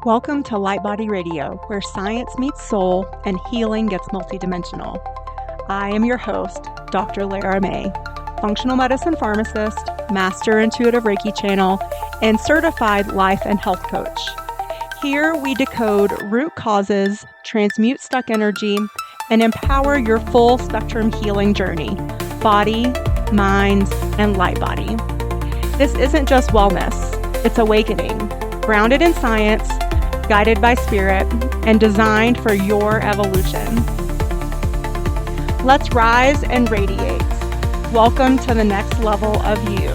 Welcome to Light Body Radio, where science meets soul and healing gets multidimensional. I am your host, Dr. Lara May, functional medicine pharmacist, master intuitive Reiki channel, and certified life and health coach. Here we decode root causes, transmute stuck energy, and empower your full spectrum healing journey, body, mind, and light body. This isn't just wellness, it's awakening, grounded in science, guided by spirit, and designed for your evolution. Let's rise and radiate. Welcome to the next level of you.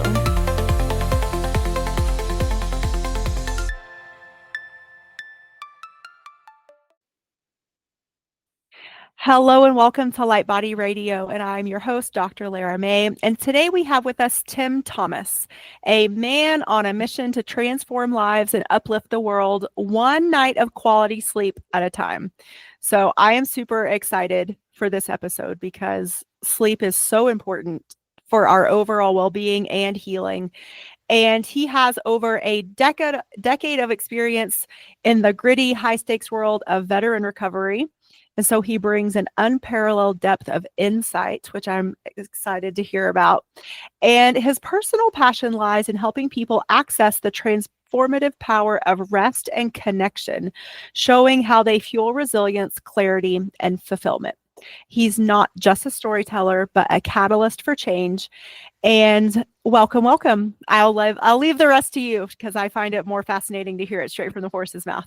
Hello and welcome to Light Body Radio, and I'm your host, Dr. Lara May. And today we have with us Tim Thomas, a man on a mission to transform lives and uplift the world one night of quality sleep at a time. So I am super excited for this episode because sleep is so important for our overall well-being and healing. And he has over a decade of experience in the gritty, high-stakes world of veteran recovery. And so he brings an unparalleled depth of insight, which I'm excited to hear about. And his personal passion lies in helping people access the transformative power of rest and connection, showing how they fuel resilience, clarity, and fulfillment. He's not just a storyteller, but a catalyst for change. And welcome. I'll leave the rest to you because I find it more fascinating to hear it straight from the horse's mouth.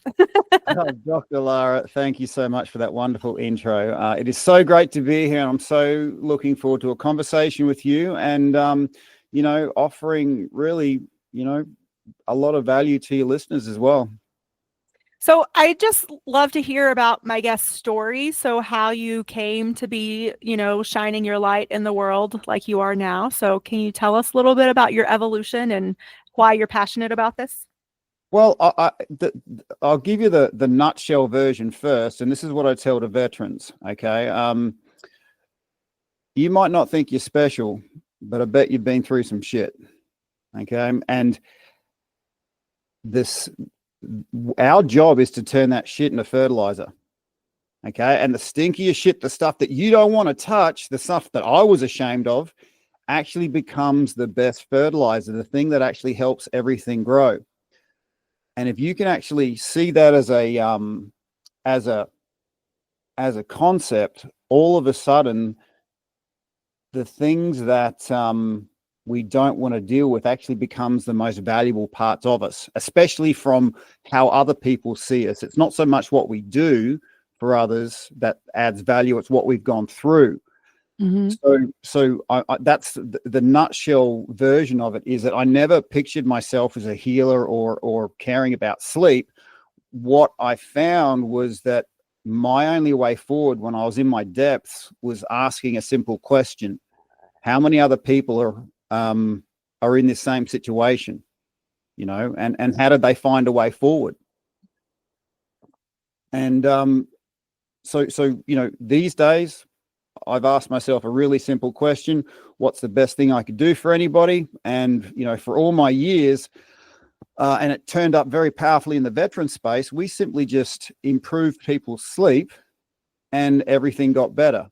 Oh, Dr. Lara, thank you so much for that wonderful intro. It is so great to be here, and I'm so looking forward to a conversation with you and, offering really, a lot of value to your listeners as well. So I just love to hear about my guest's story. So how you came to be, shining your light in the world like you are now. So can you tell us a little bit about your evolution and why you're passionate about this? Well, I'll give you the nutshell version first, and this is what I tell to veterans, okay? You might not think you're special, but I bet you've been through some shit, okay? And our job is to turn that shit into fertilizer, okay? And the stinkier shit, the stuff that you don't want to touch, the stuff that I was ashamed of, actually becomes the best fertilizer, the thing that actually helps everything grow. And if you can actually see that as a concept, all of a sudden, the things that we don't want to deal with actually becomes the most valuable parts of us, especially from how other people see us. It's not so much what we do for others that adds value. It's what we've gone through. Mm-hmm. So that's the nutshell version of it, is that I never pictured myself as a healer or caring about sleep. What I found was that my only way forward when I was in my depths was asking a simple question: how many other people are in this same situation, and how did they find a way forward? And so these days I've asked myself a really simple question: what's the best thing I could do for anybody? And for all my years, and it turned up very powerfully in the veteran space, we simply just improved people's sleep and everything got better.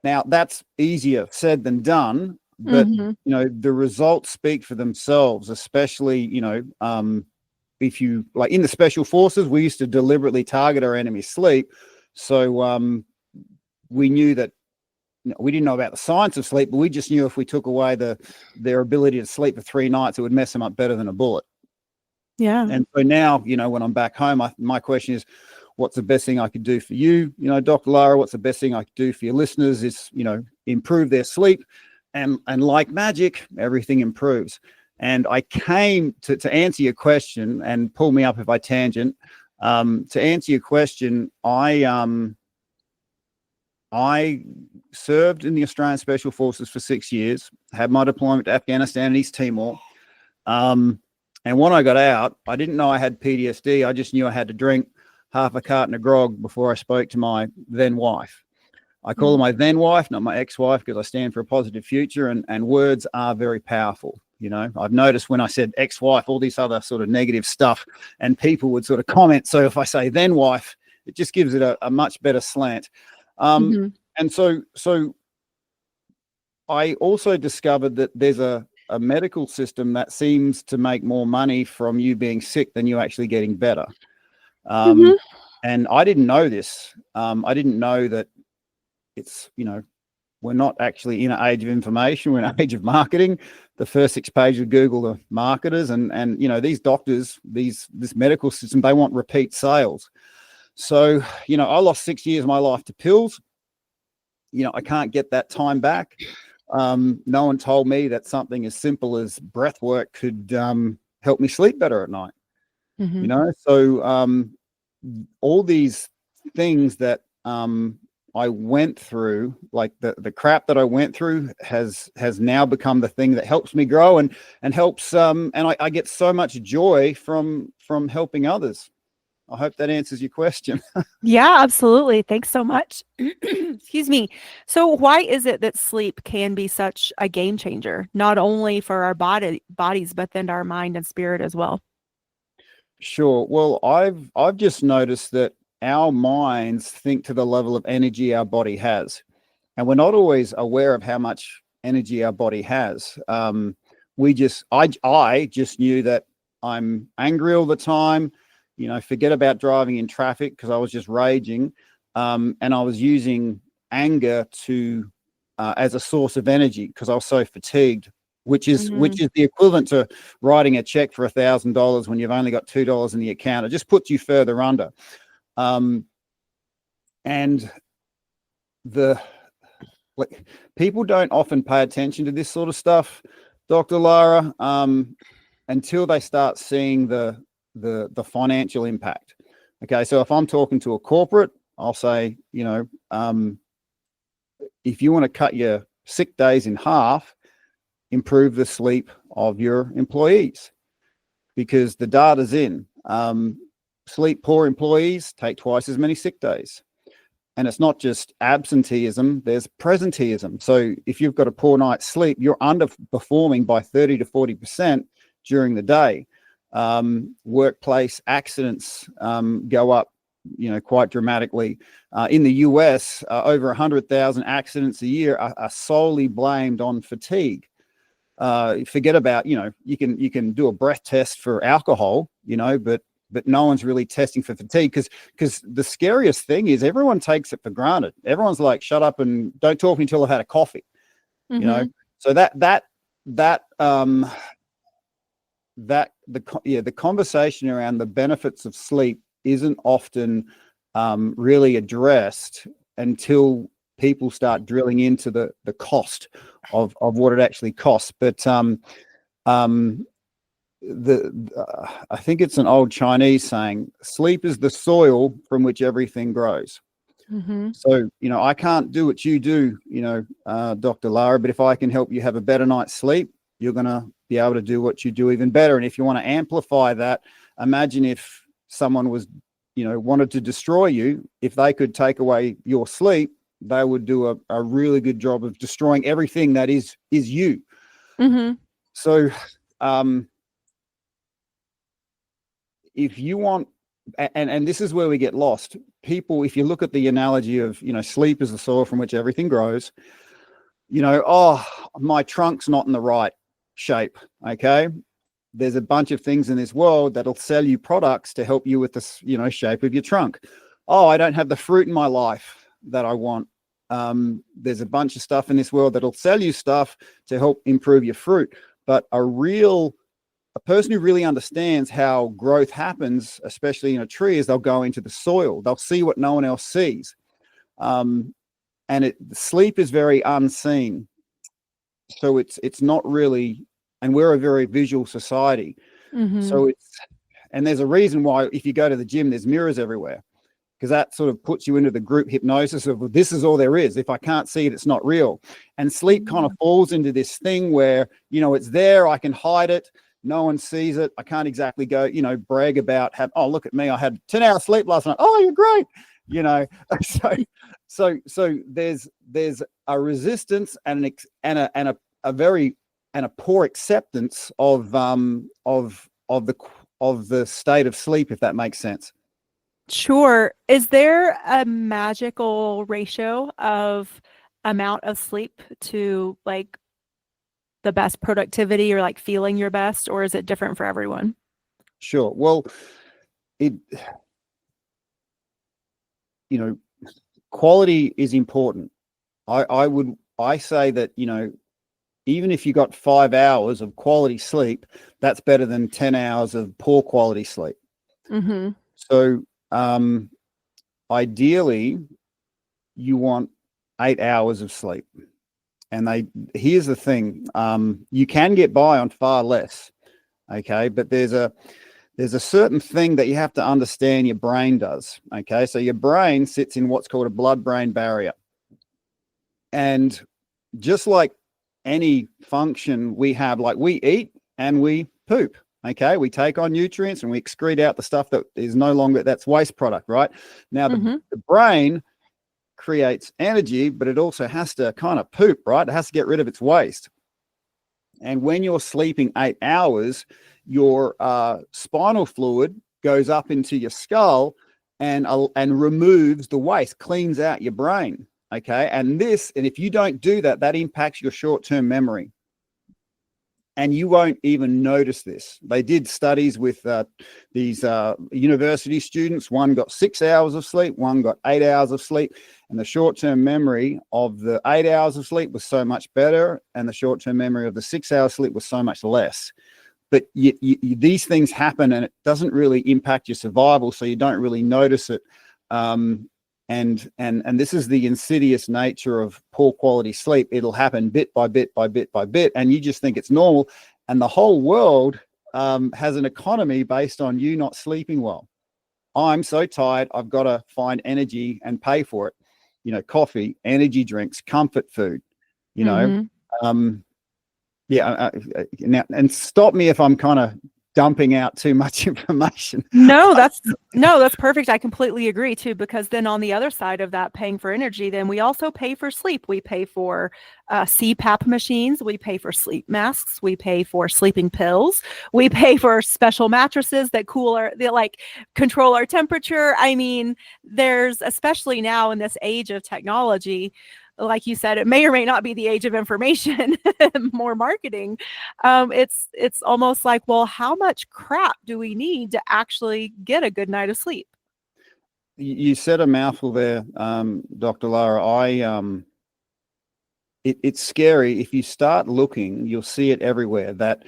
Now that's easier said than done. But, the results speak for themselves, especially, if you like in the special forces, we used to deliberately target our enemy's sleep. So we knew that we didn't know about the science of sleep, but we just knew if we took away their ability to sleep for 3 nights, it would mess them up better than a bullet. Yeah. And so now, when I'm back home, my question is, what's the best thing I could do for you? Dr. Lara, what's the best thing I could do for your listeners is, improve their sleep. And like magic, everything improves. And I came to answer your question, and pull me up if I tangent. To answer your question, I served in the Australian Special Forces for 6 years, had my deployment to Afghanistan and East Timor. And when I got out, I didn't know I had PTSD. I just knew I had to drink half a carton of grog before I spoke to my then wife. I call her my then wife, not my ex-wife, because I stand for a positive future, and words are very powerful. I've noticed when I said ex-wife, all this other sort of negative stuff, and people would sort of comment. So if I say then wife, it just gives it a much better slant. Mhm. And so I also discovered that there's a medical system that seems to make more money from you being sick than you actually getting better. Mhm. And I didn't know this. I didn't know that it's, we're not actually in an age of information. We're in an age of marketing. The first 6 pages of Google are marketers, and these doctors, this medical system, they want repeat sales. So, I lost 6 years of my life to pills. I can't get that time back. No one told me that something as simple as breath work could help me sleep better at night. Mhm. So all these things that I went through, like the crap that I went through, has now become the thing that helps me grow and helps. And I get so much joy from helping others. I hope that answers your question. Yeah, absolutely. Thanks so much. Excuse me. So why is it that sleep can be such a game changer, not only for our bodies, but then our mind and spirit as well? Sure. Well, I've just noticed that our minds think to the level of energy our body has, and we're not always aware of how much energy our body has. I just knew that I'm angry all the time. Forget about driving in traffic because I was just raging, and I was using anger to as a source of energy because I was so fatigued. Which is Mhm. the equivalent to writing a check for $1,000 when you've only got $2 in the account. It just puts you further under. And the like, people don't often pay attention to this sort of stuff, Dr. Lara, until they start seeing the financial impact. Okay, so if I'm talking to a corporate, I'll say, if you want to cut your sick days in half, improve the sleep of your employees, because the data's in. Sleep poor employees take twice as many sick days. And it's not just absenteeism, there's presenteeism. So if you've got a poor night's sleep, you're underperforming by 30 to 40% during the day. Workplace accidents go up, quite dramatically. In the US, over 100,000 accidents a year are solely blamed on fatigue. Forget about, you can do a breath test for alcohol, but no one's really testing for fatigue, because the scariest thing is everyone takes it for granted. Everyone's like, shut up and don't talk until I've had a coffee, Mhm. so the conversation around the benefits of sleep isn't often really addressed until people start drilling into the cost of what it actually costs. But I think it's an old Chinese saying, sleep is the soil from which everything grows. Mhm. So, I can't do what you do, Dr. Lara, but if I can help you have a better night's sleep, you're going to be able to do what you do even better. And if you want to amplify that, imagine if someone was, wanted to destroy you. If they could take away your sleep, they would do a really good job of destroying everything that is you. Mhm. So, if you want, and this is where we get lost. People, if you look at the analogy of, sleep is the soil from which everything grows, oh, my trunk's not in the right shape. Okay. There's a bunch of things in this world that'll sell you products to help you with this, shape of your trunk. Oh, I don't have the fruit in my life that I want. There's a bunch of stuff in this world that'll sell you stuff to help improve your fruit. But a person who really understands how growth happens, especially in a tree, is they'll go into the soil. They'll see what no one else sees. And sleep is very unseen. So it's not really, and we're a very visual society. Mhm. So and there's a reason why if you go to the gym, there's mirrors everywhere, because that sort of puts you into the group hypnosis of, well, this is all there is. If I can't see it, it's not real. And sleep kind of falls into this thing where, it's there, I can hide it. No one sees it. I can't exactly go, brag about, oh, look at me, I had 10 hours sleep last night. Oh, you're great. So there's a resistance and a very and a poor acceptance of the state of sleep, if that makes sense. Sure. Is there a magical ratio of amount of sleep to like the best productivity or like feeling your best, or is it different for everyone? Sure. Well, it you know, quality is important. I say that, even if you got 5 hours of quality sleep, that's better than 10 hours of poor quality sleep. Mm-hmm. So ideally, you want 8 hours of sleep. And here's the thing: you can get by on far less, okay? But there's a certain thing that you have to understand your brain does, okay? So your brain sits in what's called a blood-brain barrier. And just like any function we have, like we eat and we poop, okay? We take on nutrients and we excrete out the stuff that is no longer, that's waste product, right? Now, Mm-hmm. the brain creates energy, but it also has to kind of poop, right? It has to get rid of its waste. And when you're sleeping 8 hours, your spinal fluid goes up into your skull and removes the waste, cleans out your brain. Okay. And if you don't do that, that impacts your short-term memory. And you won't even notice this. They did studies with these university students. One got 6 hours of sleep, one got 8 hours of sleep. And the short-term memory of the 8 hours of sleep was so much better, and the short-term memory of the 6 hours sleep was so much less. But these things happen, and it doesn't really impact your survival, so you don't really notice it. And this is the insidious nature of poor quality sleep. It'll happen bit by bit by bit by bit, and you just think it's normal. And the whole world has an economy based on you not sleeping well. I'm so tired, I've got to find energy and pay for it. Coffee, energy drinks, comfort food. Mm-hmm. Now, and stop me if I'm kind of dumping out too much information. No, that's perfect. I completely agree too, because then on the other side of that, paying for energy, then we also pay for sleep. We pay for CPAP machines. We pay for sleep masks. We pay for sleeping pills. We pay for special mattresses that control our temperature. I mean, there's, especially now in this age of technology, like you said, it may or may not be the age of information, more marketing. It's almost like, well, how much crap do we need to actually get a good night of sleep? You said a mouthful there, Dr. Lara. It's scary. If you start looking, you'll see it everywhere, that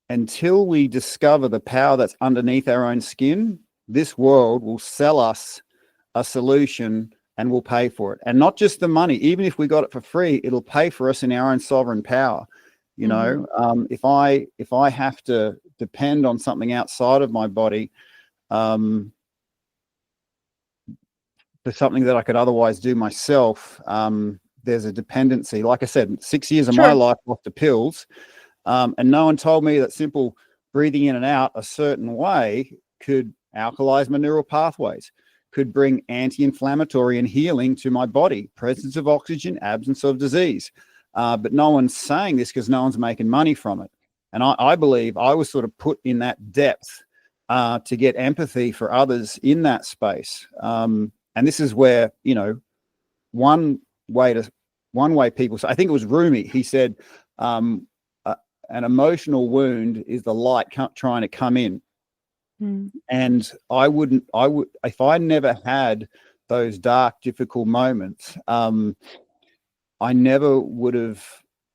until we discover the power that's underneath our own skin, this world will sell us a solution and we'll pay for it. And not just the money. Even if we got it for free, it'll pay for us in our own sovereign power. If I have to depend on something outside of my body for something that I could otherwise do myself, there's a dependency. Like I said, 6 years of my Sure. life off the pills, and no one told me that simple breathing in and out a certain way could alkalize my neural pathways, could bring anti-inflammatory and healing to my body, presence of oxygen, absence of disease. But no one's saying this because no one's making money from it. And I believe I was sort of put in that depth to get empathy for others in that space. And this is where, one way people say, I think it was Rumi, he said, an emotional wound is the light trying to come in. And I would, if I never had those dark, difficult moments, I never would have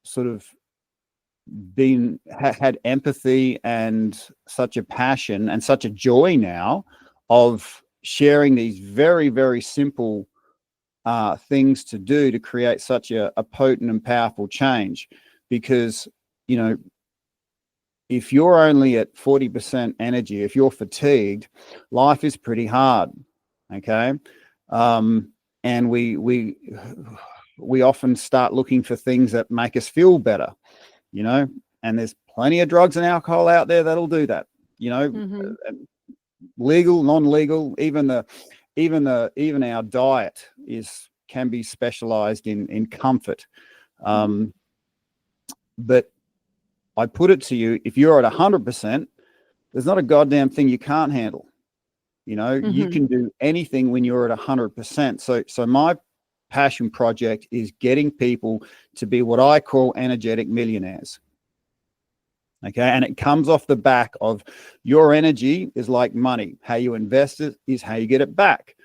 sort of had empathy and such a passion and such a joy now of sharing these very, very simple things to do to create such a potent and powerful change. Because, if you're only at 40% energy, if you're fatigued, life is pretty hard. Okay. And we often start looking for things that make us feel better, and there's plenty of drugs and alcohol out there that'll do that, Mm-hmm. legal, non-legal, even our diet can be specialized in comfort. But I put it to you, if you're at 100%, there's not a goddamn thing you can't handle. You know, you can do anything when you're at 100%. So my passion project is getting people to be what I call energetic millionaires. Okay. And it comes off the back of your energy is like money. How you invest it is how you get it back.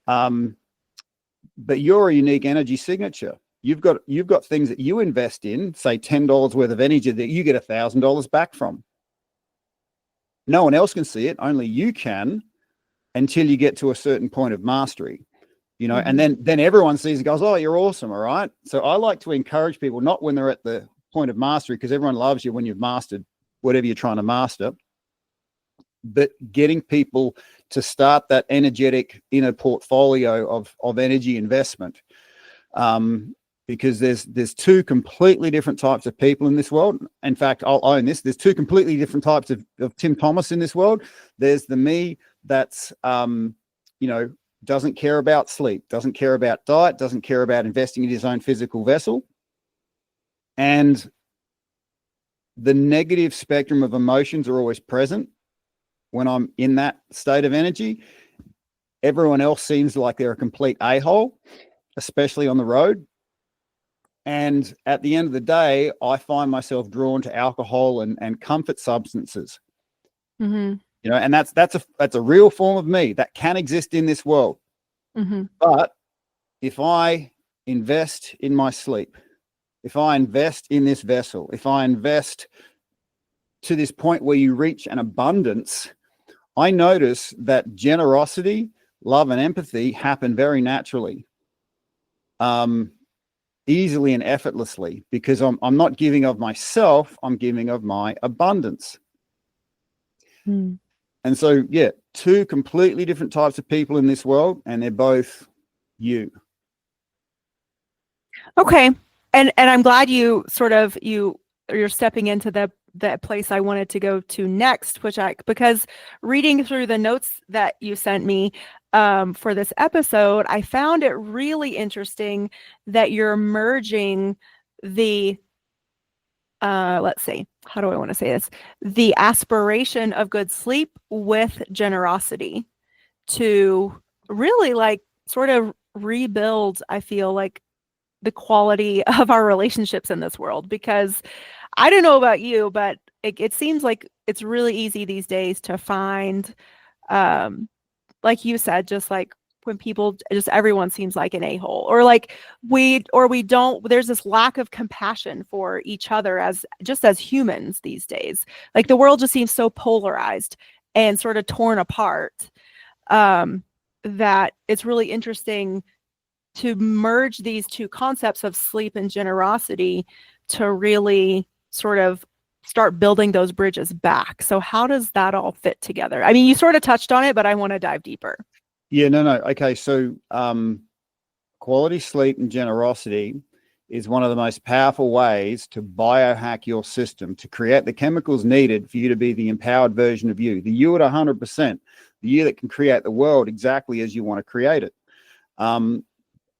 But you're a unique energy signature. You've got things that you invest in, say $10 worth of energy that you get $1,000 back from. No one else can see it. Only you can, until you get to a certain point of mastery. You know, and then everyone sees it, goes, oh, you're awesome. All right. So I like to encourage people, not when they're at the point of mastery, because everyone loves you when you've mastered whatever you're trying to master, but getting people to start that energetic inner portfolio of energy investment. Because there's two completely different types of people in this world. In fact, I'll own this. There's two completely different types of Tim Thomas in this world. There's the me that's, doesn't care about sleep, doesn't care about diet, doesn't care about investing in his own physical vessel. And the negative spectrum of emotions are always present when I'm in that state of energy. Everyone else seems like they're a complete a-hole, especially on the road. And at the end of the day, I find myself drawn to alcohol and comfort substances. You know, and that's a real form of me that can exist in this world. But if I invest in my sleep, if I invest in this vessel, if I invest to this point where you reach an abundance, I notice that generosity, love, and empathy happen very naturally, easily and effortlessly, because I'm not giving of myself, I'm giving of my abundance. And so, yeah, two completely different types of people in this world, and they're both you. Okay. And I'm glad you're stepping into the place I wanted to go to next, because reading through the notes that you sent me for this episode, I found it really interesting that you're merging the let's see, how do I want to say this? The aspiration of good sleep with generosity to really like sort of rebuild, I feel like, the quality of our relationships in this world. Because I don't know about you, but it seems like it's really easy these days to find, like you said, just like when everyone seems like an a-hole, or like we don't, there's this lack of compassion for each other as humans these days. Like the world just seems so polarized and sort of torn apart, that it's really interesting to merge these two concepts of sleep and generosity to really sort of start building those bridges back. So how does that all fit together? I mean, you sort of touched on it, but I want to dive deeper. Yeah, no. Okay. So quality sleep and generosity is one of the most powerful ways to biohack your system, to create the chemicals needed for you to be the empowered version of you, the you at 100%, the you that can create the world exactly as you want to create it.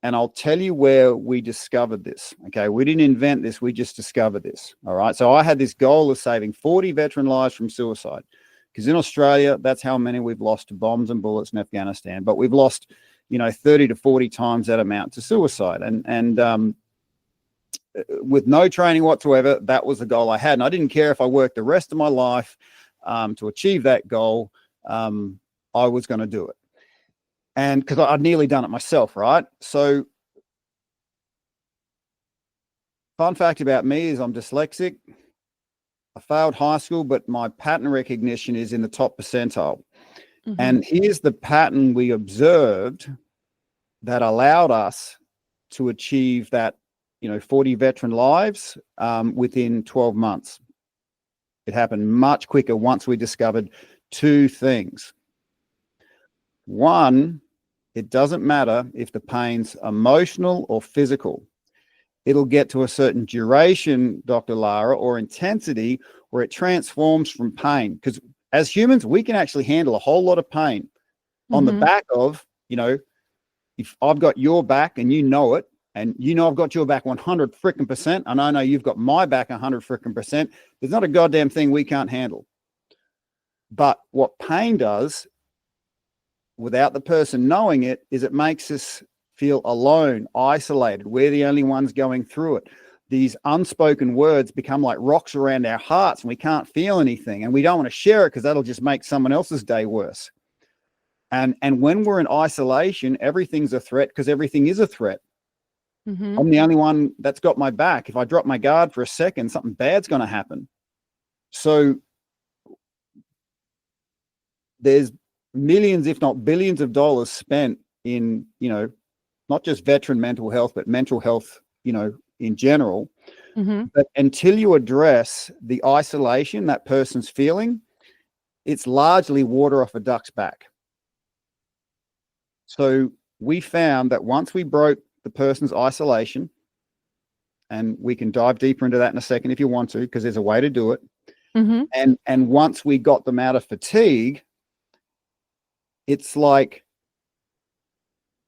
And I'll tell you where we discovered this. Okay. We didn't invent this. We just discovered this. All right. So I had this goal of saving 40 veteran lives from suicide, because in Australia, that's how many we've lost to bombs and bullets in Afghanistan. But we've lost, 30 to 40 times that amount to suicide. And with no training whatsoever, that was the goal I had. And I didn't care if I worked the rest of my life to achieve that goal. I was going to do it. And because I'd nearly done it myself, right? So fun fact about me is I'm dyslexic. I failed high school, but my pattern recognition is in the top percentile. And here's the pattern we observed that allowed us to achieve that, 40 veteran lives within 12 months. It happened much quicker once we discovered two things. One, it doesn't matter if the pain's emotional or physical. It'll get to a certain duration, Dr. Lara, or intensity where it transforms from pain. Because as humans, we can actually handle a whole lot of pain on the back of, if I've got your back and you know it, and I've got your back 100 freaking percent, and I know you've got my back 100 freaking percent. There's not a goddamn thing we can't handle. But what pain does, without the person knowing it, is it makes us feel alone, isolated. We're the only ones going through it. These unspoken words become like rocks around our hearts, and we can't feel anything, and we don't want to share it because that'll just make someone else's day worse. And when we're in isolation, everything's a threat because everything is a threat. Mm-hmm. I'm the only one that's got my back. If I drop my guard for a second, something bad's going to happen. So there's millions, if not billions of dollars spent in, not just veteran mental health, but mental health, in general. Mm-hmm. But until you address the isolation that person's feeling, it's largely water off a duck's back. So we found that once we broke the person's isolation, and we can dive deeper into that in a second if you want to, because there's a way to do it. Mm-hmm. And once we got them out of fatigue, it's like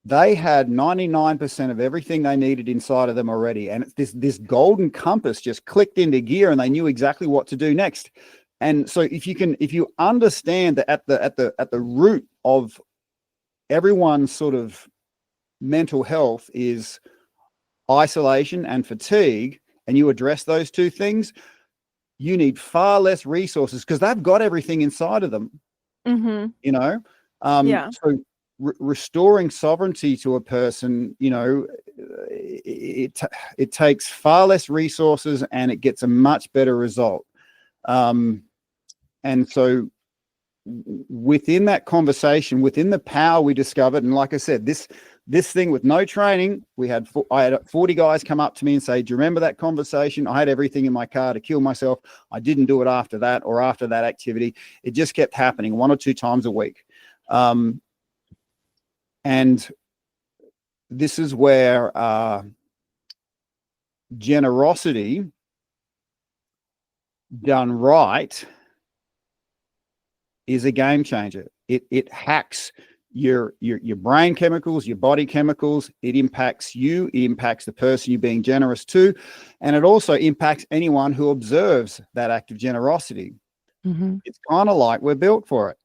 they had 99% of everything they needed inside of them already. And it's this golden compass just clicked into gear, and they knew exactly what to do next. And so if you understand that at the root of everyone's sort of mental health is isolation and fatigue, and you address those two things, you need far less resources because they've got everything inside of them. Mm-hmm. So restoring sovereignty to a person, it takes far less resources, and it gets a much better result. And so within that conversation, within the power we discovered, and like I said, this thing with no training, I had 40 guys come up to me and say, do you remember that conversation? I had everything in my car to kill myself. I didn't do it after that or after that activity. It just kept happening 1 or 2 times a week. And this is where generosity done right is a game changer. It hacks your brain chemicals, your body chemicals. It impacts you. It impacts the person you're being generous to, and it also impacts anyone who observes that act of generosity. Mm-hmm. It's kind of like we're built for it.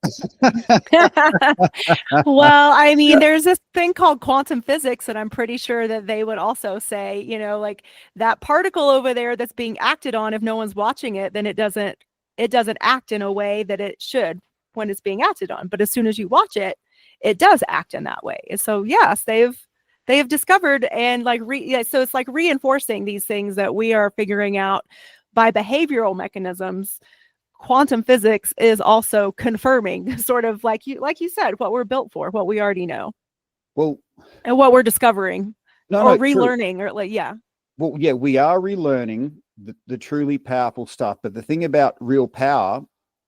Well, I mean, there's this thing called quantum physics, and I'm pretty sure that they would also say, like that particle over there that's being acted on, if no one's watching it, then it doesn't act in a way that it should when it's being acted on. But as soon as you watch it, it does act in that way. So yes, they've discovered, and so it's like reinforcing these things that we are figuring out by behavioral mechanisms. Quantum physics is also confirming, sort of like you said, what we're built for, what we already know. Well, and what we're discovering relearning, true. or Well, yeah, we are relearning the truly powerful stuff. But the thing about real power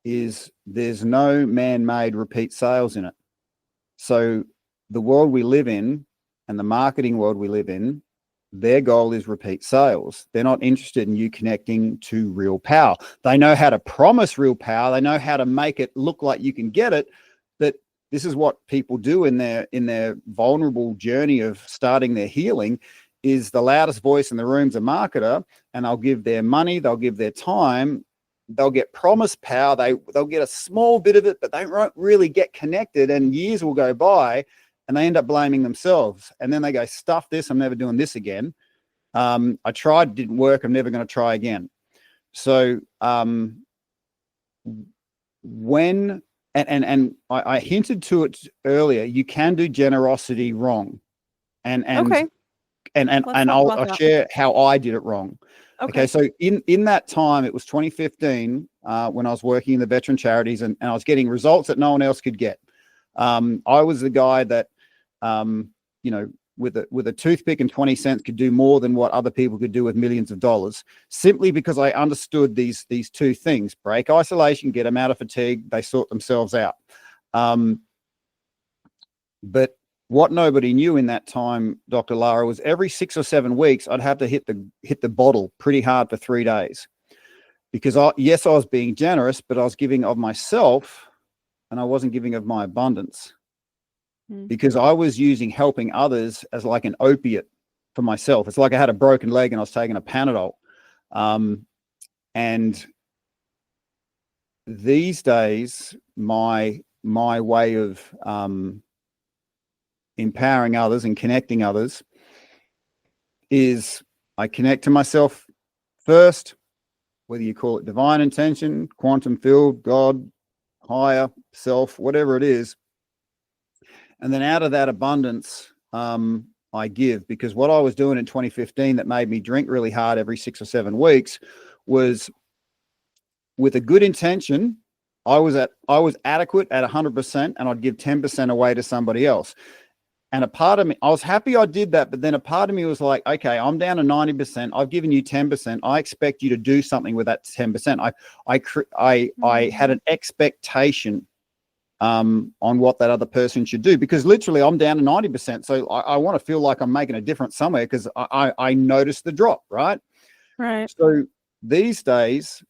is there's no man-made repeat sales in it. So the world we live in and the marketing world we live in, their goal is repeat sales. They're not interested in you connecting to real power. They know how to promise real power. They know how to make it look like you can get it. But this is what people do in their vulnerable journey of starting their healing. Is the loudest voice in the room's a marketer, and they'll give their money, they'll give their time, they'll get promised power, they'll get a small bit of it, but they won't really get connected, and years will go by, and they end up blaming themselves. And then they go, stuff this, I'm never doing this again. I tried, it didn't work, I'm never going to try again. So when, and I hinted to it earlier, you can do generosity wrong. And okay. And I'll share how I did it wrong. Okay. So in that time, it was 2015 when I was working in the veteran charities, and I was getting results that no one else could get. I was the guy that, with a toothpick and 20 cents could do more than what other people could do with millions of dollars, simply because I understood these two things: break isolation, get them out of fatigue, they sort themselves out. But what nobody knew in that time, Dr. Lara, was every 6 or 7 weeks, I'd have to hit the bottle pretty hard for 3 days, because I was being generous, but I was giving of myself, and I wasn't giving of my abundance, because I was using helping others as like an opiate for myself. It's like I had a broken leg and I was taking a Panadol. And these days, my way of empowering others and connecting others is I connect to myself first, whether you call it divine intention, quantum field, God, higher self, whatever it is. And then out of that abundance, I give, because what I was doing in 2015 that made me drink really hard every 6 or 7 weeks was, with a good intention, I was adequate at 100%, and I'd give 10% away to somebody else. And a part of me, I was happy I did that, but then a part of me was like, okay, I'm down to 90%. I've given you 10%. I expect you to do something with that 10%. I had an expectation on what that other person should do, because literally I'm down to 90%. So I want to feel like I'm making a difference somewhere, because I noticed the drop, right? Right. So these days,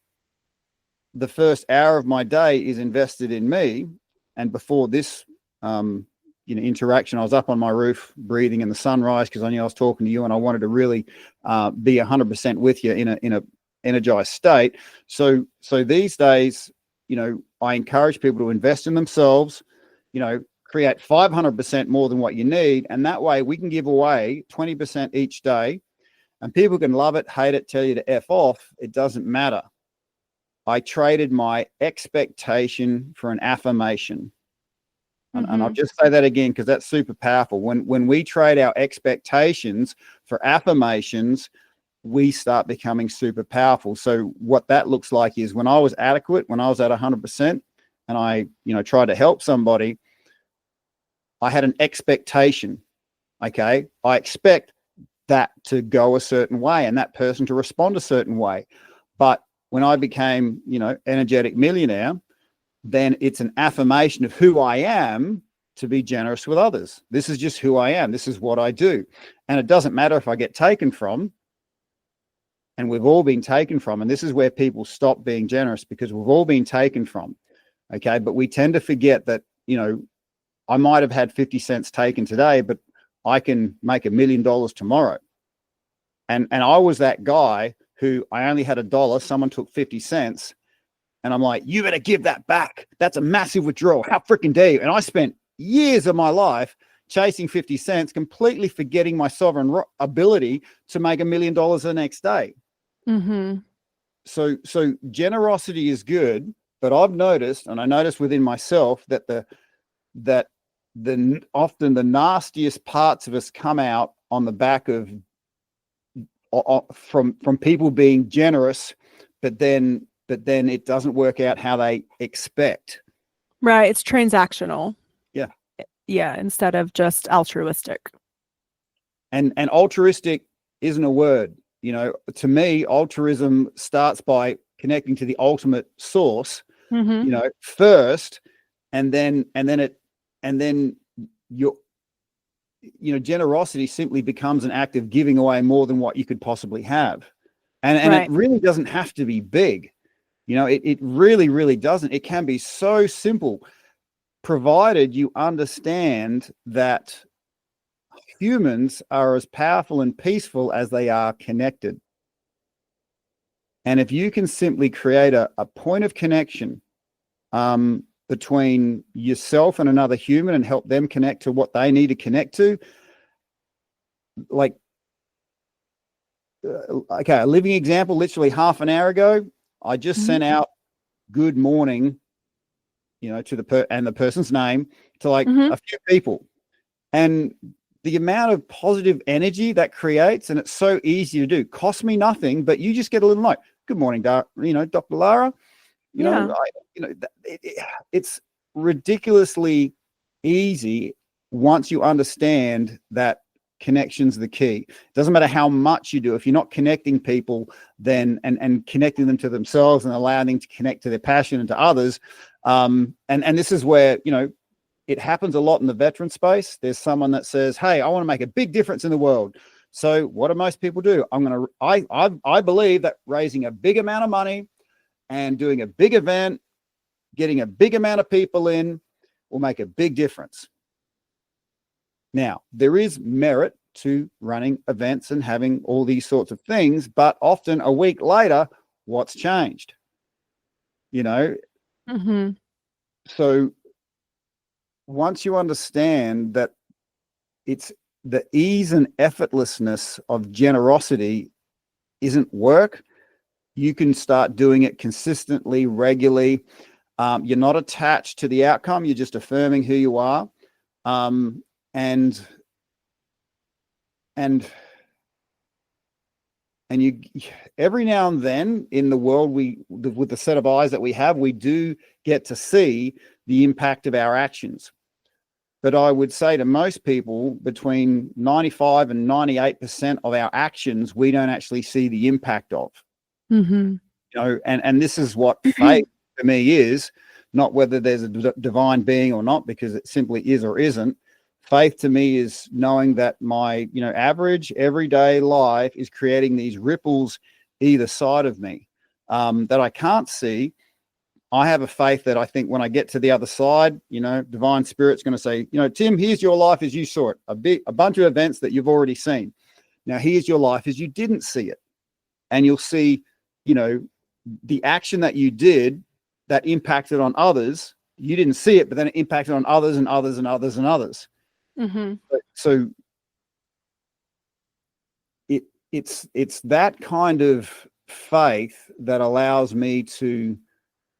the first hour of my day is invested in me. And before this, interaction, I was up on my roof breathing in the sunrise, because I knew I was talking to you and I wanted to really be 100% with you in a energized state. So these days, I encourage people to invest in themselves, create 500% more than what you need. And that way we can give away 20% each day, and people can love it, hate it, tell you to F off. It doesn't matter. I traded my expectation for an affirmation. And I'll just say that again, because that's super powerful. When we trade our expectations for affirmations, we start becoming super powerful. So what that looks like is, when I was adequate, when I was at 100%, and I, tried to help somebody, I had an expectation. Okay. I expect that to go a certain way and that person to respond a certain way. But when I became, energetic millionaire, then it's an affirmation of who I am to be generous with others. This is just who I am. This is what I do. And it doesn't matter if I get taken from, and we've all been taken from. And this is where people stop being generous, because we've all been taken from. Okay. But we tend to forget that, I might have had 50 cents taken today, but I can make $1 million tomorrow. And I was that guy who, I only had $1. Someone took 50 cents. And I'm like, you better give that back. That's a massive withdrawal. How freaking dare you? And I spent years of my life chasing 50 cents, completely forgetting my sovereign ability to make $1 million the next day. So generosity is good, but I've noticed, and I noticed within myself, that often the nastiest parts of us come out on the back of from people being generous, but then it doesn't work out how they expect. Right. It's transactional. Yeah. Yeah. Instead of just altruistic. And altruistic isn't a word. To me, altruism starts by connecting to the ultimate source, first, and then your, generosity simply becomes an act of giving away more than what you could possibly have. And right. It really doesn't have to be big. It really, really doesn't. It can be so simple, provided you understand that humans are as powerful and peaceful as they are connected. And if you can simply create a point of connection between yourself and another human, and help them connect to what they need to connect to, like, okay, a living example, literally half an hour ago, I just sent out good morning, to the person's name, to like a few people. And the amount of positive energy that creates, and it's so easy to do, costs me nothing, but you just get a little note. Good morning, Dr. Lara. It's ridiculously easy once you understand that connection's the key. It doesn't matter how much you do. If you're not connecting people, then and connecting them to themselves and allowing them to connect to their passion and to others. And this is where, it happens a lot in the veteran space. There's someone that says, hey, I want to make a big difference in the world. So what do most people do? I believe that raising a big amount of money and doing a big event, getting a big amount of people in, will make a big difference. Now, there is merit to running events and having all these sorts of things. But often a week later, what's changed? You know, Mm-hmm. so once you understand that it's the ease and effortlessness of generosity isn't work, you can start doing it consistently, regularly. You're not attached to the outcome. You're just affirming who you are. And you, every now and then in the world, with the set of eyes that we have, we do get to see the impact of our actions. But I would say to most people, between 95 and 98% of our actions, we don't actually see the impact of. Mm-hmm. You know, and this is what faith for me is, not whether there's a divine being or not, because it simply is or isn't. Faith to me is knowing that my, average everyday life is creating these ripples either side of me that I can't see. I have a faith that I think when I get to the other side, divine spirit's going to say, Tim, here's your life as you saw it, a bunch of events that you've already seen. Now here's your life as you didn't see it. And you'll see, the action that you did that impacted on others. You didn't see it, but then it impacted on others and others and others and others. Mm-hmm. So it's that kind of faith that allows me to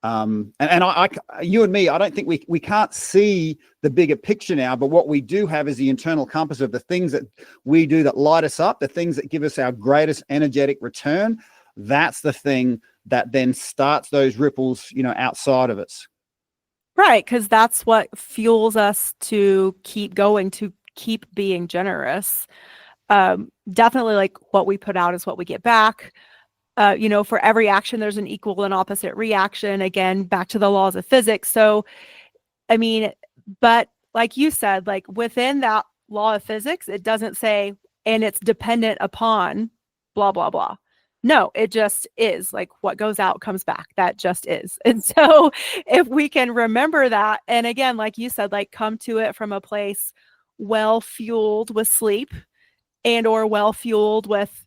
I you and me, I don't think we can't see the bigger picture now, but what we do have is the internal compass of the things that we do that light us up, the things that give us our greatest energetic return. That's the thing that then starts those ripples, outside of us. Right, because that's what fuels us to keep going, to keep being generous. Definitely, like, what we put out is what we get back. For every action, there's an equal and opposite reaction. Again, back to the laws of physics. So, I mean, but like you said, like within that law of physics, it doesn't say, and it's dependent upon blah, blah, blah. No, it just is. Like, what goes out comes back. That just is. And so if we can remember that, and again, like you said, like come to it from a place well fueled with sleep and or well fueled with,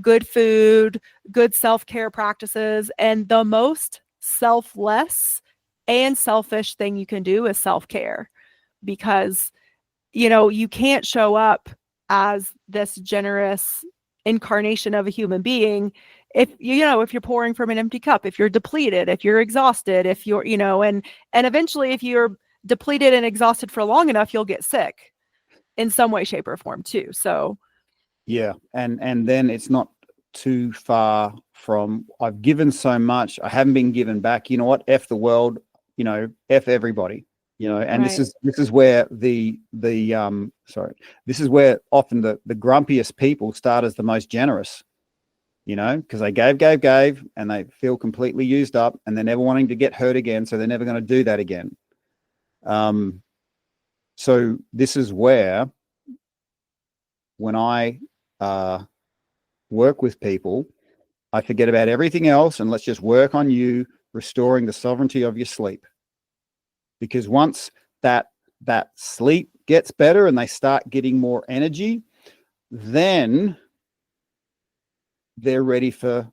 good food, good self-care practices. And the most selfless and selfish thing you can do is self-care, because, you can't show up as this generous incarnation of a human being if you're pouring from an empty cup, if you're depleted, if you're exhausted, if you're, and eventually if you're depleted and exhausted for long enough, you'll get sick in some way, shape, or form too. So yeah, and then it's not too far from, I've given so much, I haven't been given back. You know what? F the world, F everybody. And right. this is where this is where often the grumpiest people start as the most generous, because they gave, and they feel completely used up, and they're never wanting to get hurt again, so they're never going to do that again. So this is where, when I work with people, I forget about everything else, and let's just work on you restoring the sovereignty of your sleep. Because once that sleep gets better and they start getting more energy, then they're ready for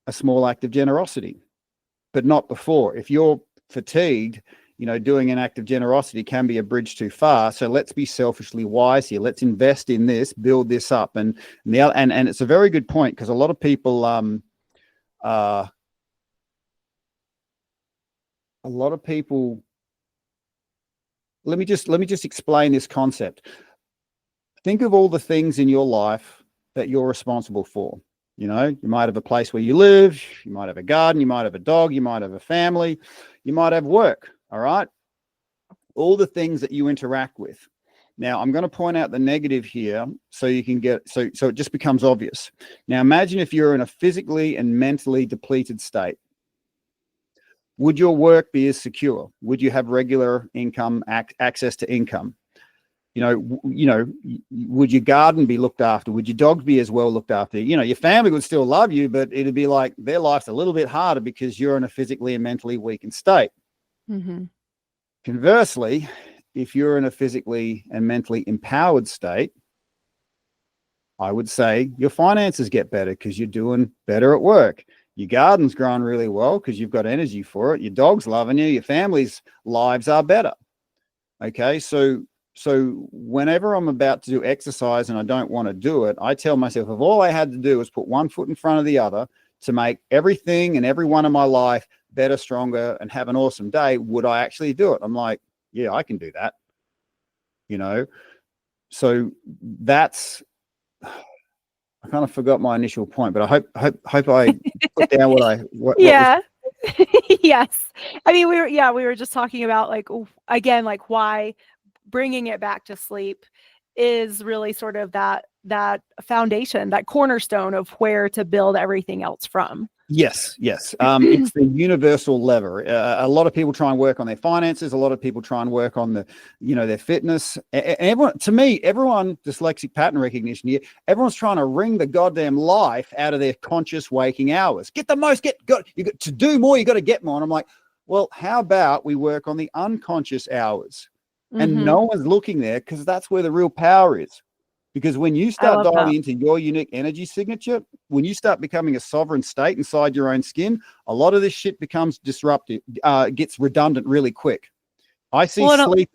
a small act of generosity, but not before. If you're fatigued, doing an act of generosity can be a bridge too far. So let's be selfishly wise here. Let's invest in this, build this up. And it's a very good point, because a lot of people, let me just explain this concept. Think of all the things in your life that you're responsible for. You might have a place where you live, you might have a garden, you might have a dog, you might have a family, you might have work. All right. All the things that you interact with. Now, I'm going to point out the negative here so you can get, so it just becomes obvious. Now, imagine if you're in a physically and mentally depleted state. Would your work be as secure? Would you have regular income, access to income? Would your garden be looked after? Would your dogs be as well looked after? Your family would still love you, but it'd be like their life's a little bit harder because you're in a physically and mentally weakened state. Mm-hmm. Conversely, if you're in a physically and mentally empowered state, I would say your finances get better because you're doing better at work. Your garden's growing really well because you've got energy for it. Your dog's loving you. Your family's lives are better. Okay. So whenever I'm about to do exercise and I don't want to do it, I tell myself if all I had to do was put one foot in front of the other to make everything and everyone in my life better, stronger, and have an awesome day, would I actually do it? I'm like, yeah, I can do that. You know, so that's, I kind of forgot my initial point, but I hope I put down what was. Yeah. Yes. I mean, we were just talking about like, again, like why bringing it back to sleep is really sort of that foundation, that cornerstone of where to build everything else from. Yes. It's the universal lever. A lot of people try and work on their finances. A lot of people try and work on their fitness. Everyone, to me, everyone, dyslexic pattern recognition here, everyone's trying to wring the goddamn life out of their conscious waking hours. Get the most, you got to do more. You got to get more. And I'm like, well, how about we work on the unconscious hours? And no one's looking there because that's where the real power is. Because when you start dialing into your unique energy signature, when you start becoming a sovereign state inside your own skin, a lot of this shit becomes disruptive, gets redundant really quick. I see sleep.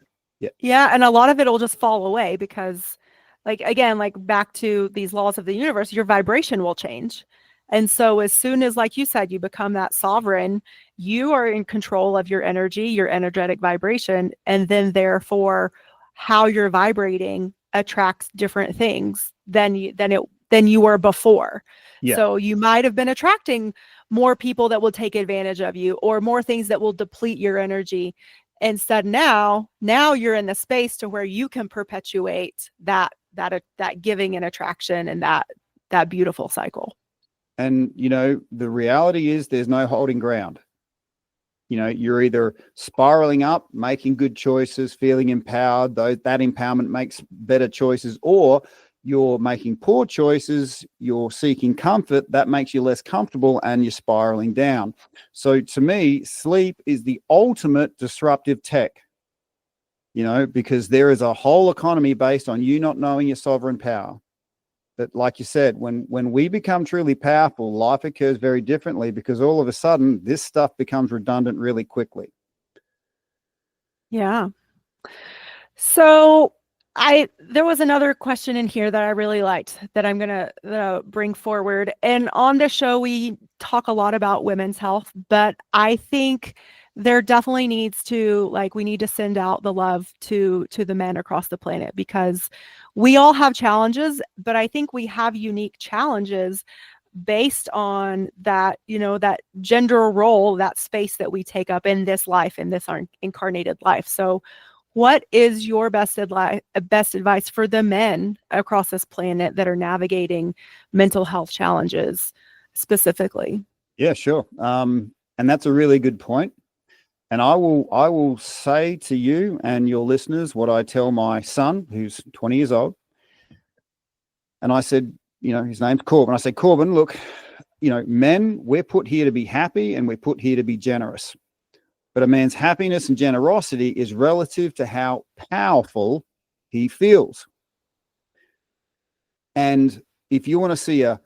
Yeah. And a lot of it will just fall away because, like, again, like back to these laws of the universe, your vibration will change. And so as soon as, like you said, you become that sovereign, you are in control of your energy, your energetic vibration, and then therefore how you're vibrating attracts different things than you were before. Yeah. So you might have been attracting more people that will take advantage of you or more things that will deplete your energy. Instead, now you're in the space to where you can perpetuate that giving and attraction and that beautiful cycle. And, the reality is there's no holding ground. You're either spiraling up, making good choices, feeling empowered, though that empowerment makes better choices, or you're making poor choices, you're seeking comfort, that makes you less comfortable and you're spiraling down. So to me, sleep is the ultimate disruptive tech, because there is a whole economy based on you not knowing your sovereign power. But like you said, when we become truly powerful, life occurs very differently because all of a sudden this stuff becomes redundant really quickly. Yeah. So there was another question in here that I really liked that I'm going to bring forward. And on the show, we talk a lot about women's health, but I think there definitely needs to, like, we need to send out the love to the men across the planet because we all have challenges, but I think we have unique challenges based on that, that gender role, that space that we take up in this life, in this incarnated life. So what is your best advice for the men across this planet that are navigating mental health challenges specifically? Yeah, sure. And that's a really good point. And I will say to you and your listeners what I tell my son, who's 20 years old. And I said, his name's Corbin. I said, Corbin, look, men, we're put here to be happy and we're put here to be generous. But a man's happiness and generosity is relative to how powerful he feels. And if you want to see an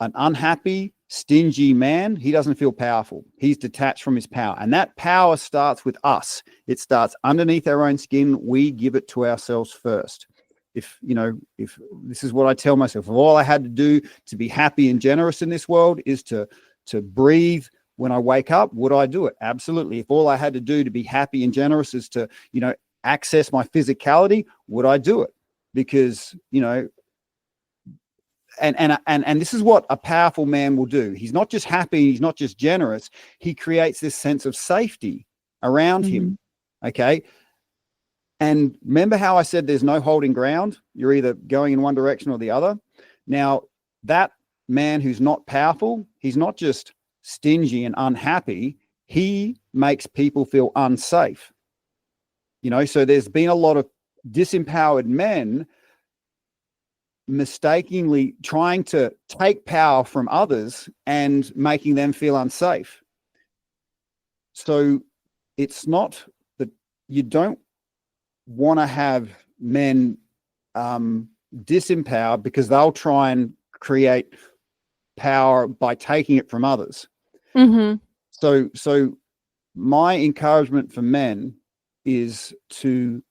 unhappy, stingy man, he doesn't feel powerful. He's detached from his power. And that power starts with us. It starts underneath our own skin. We give it to ourselves first. If this is what I tell myself, if all I had to do to be happy and generous in this world is to breathe when I wake up, would I do it? Absolutely. If all I had to do to be happy and generous is to, access my physicality, would I do it? Because, and this is what a powerful man will do. He's not just happy, he's not just generous. He creates this sense of safety around him. Okay. And remember how I said there's no holding ground? You're either going in one direction or the other. Now, that man who's not powerful, he's not just stingy and unhappy. He makes people feel unsafe. So there's been a lot of disempowered men mistakenly trying to take power from others and making them feel unsafe. So it's not that you don't want to have men disempowered because they'll try and create power by taking it from others. Mm-hmm. So my encouragement for men is to,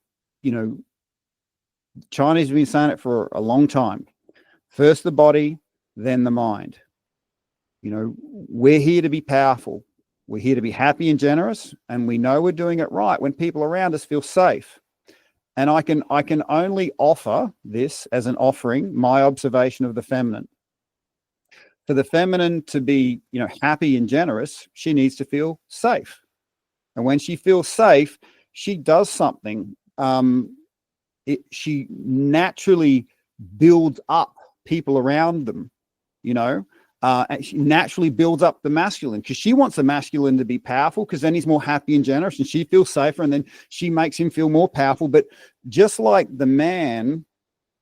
Chinese have been saying it for a long time. First the body, then the mind. We're here to be powerful. We're here to be happy and generous, and we know we're doing it right when people around us feel safe. And I can only offer this as an offering, my observation of the feminine. For the feminine to be, happy and generous, she needs to feel safe. And when she feels safe, she does something. She naturally builds up people around them, and she naturally builds up the masculine because she wants the masculine to be powerful because then he's more happy and generous and she feels safer and then she makes him feel more powerful. But just like the man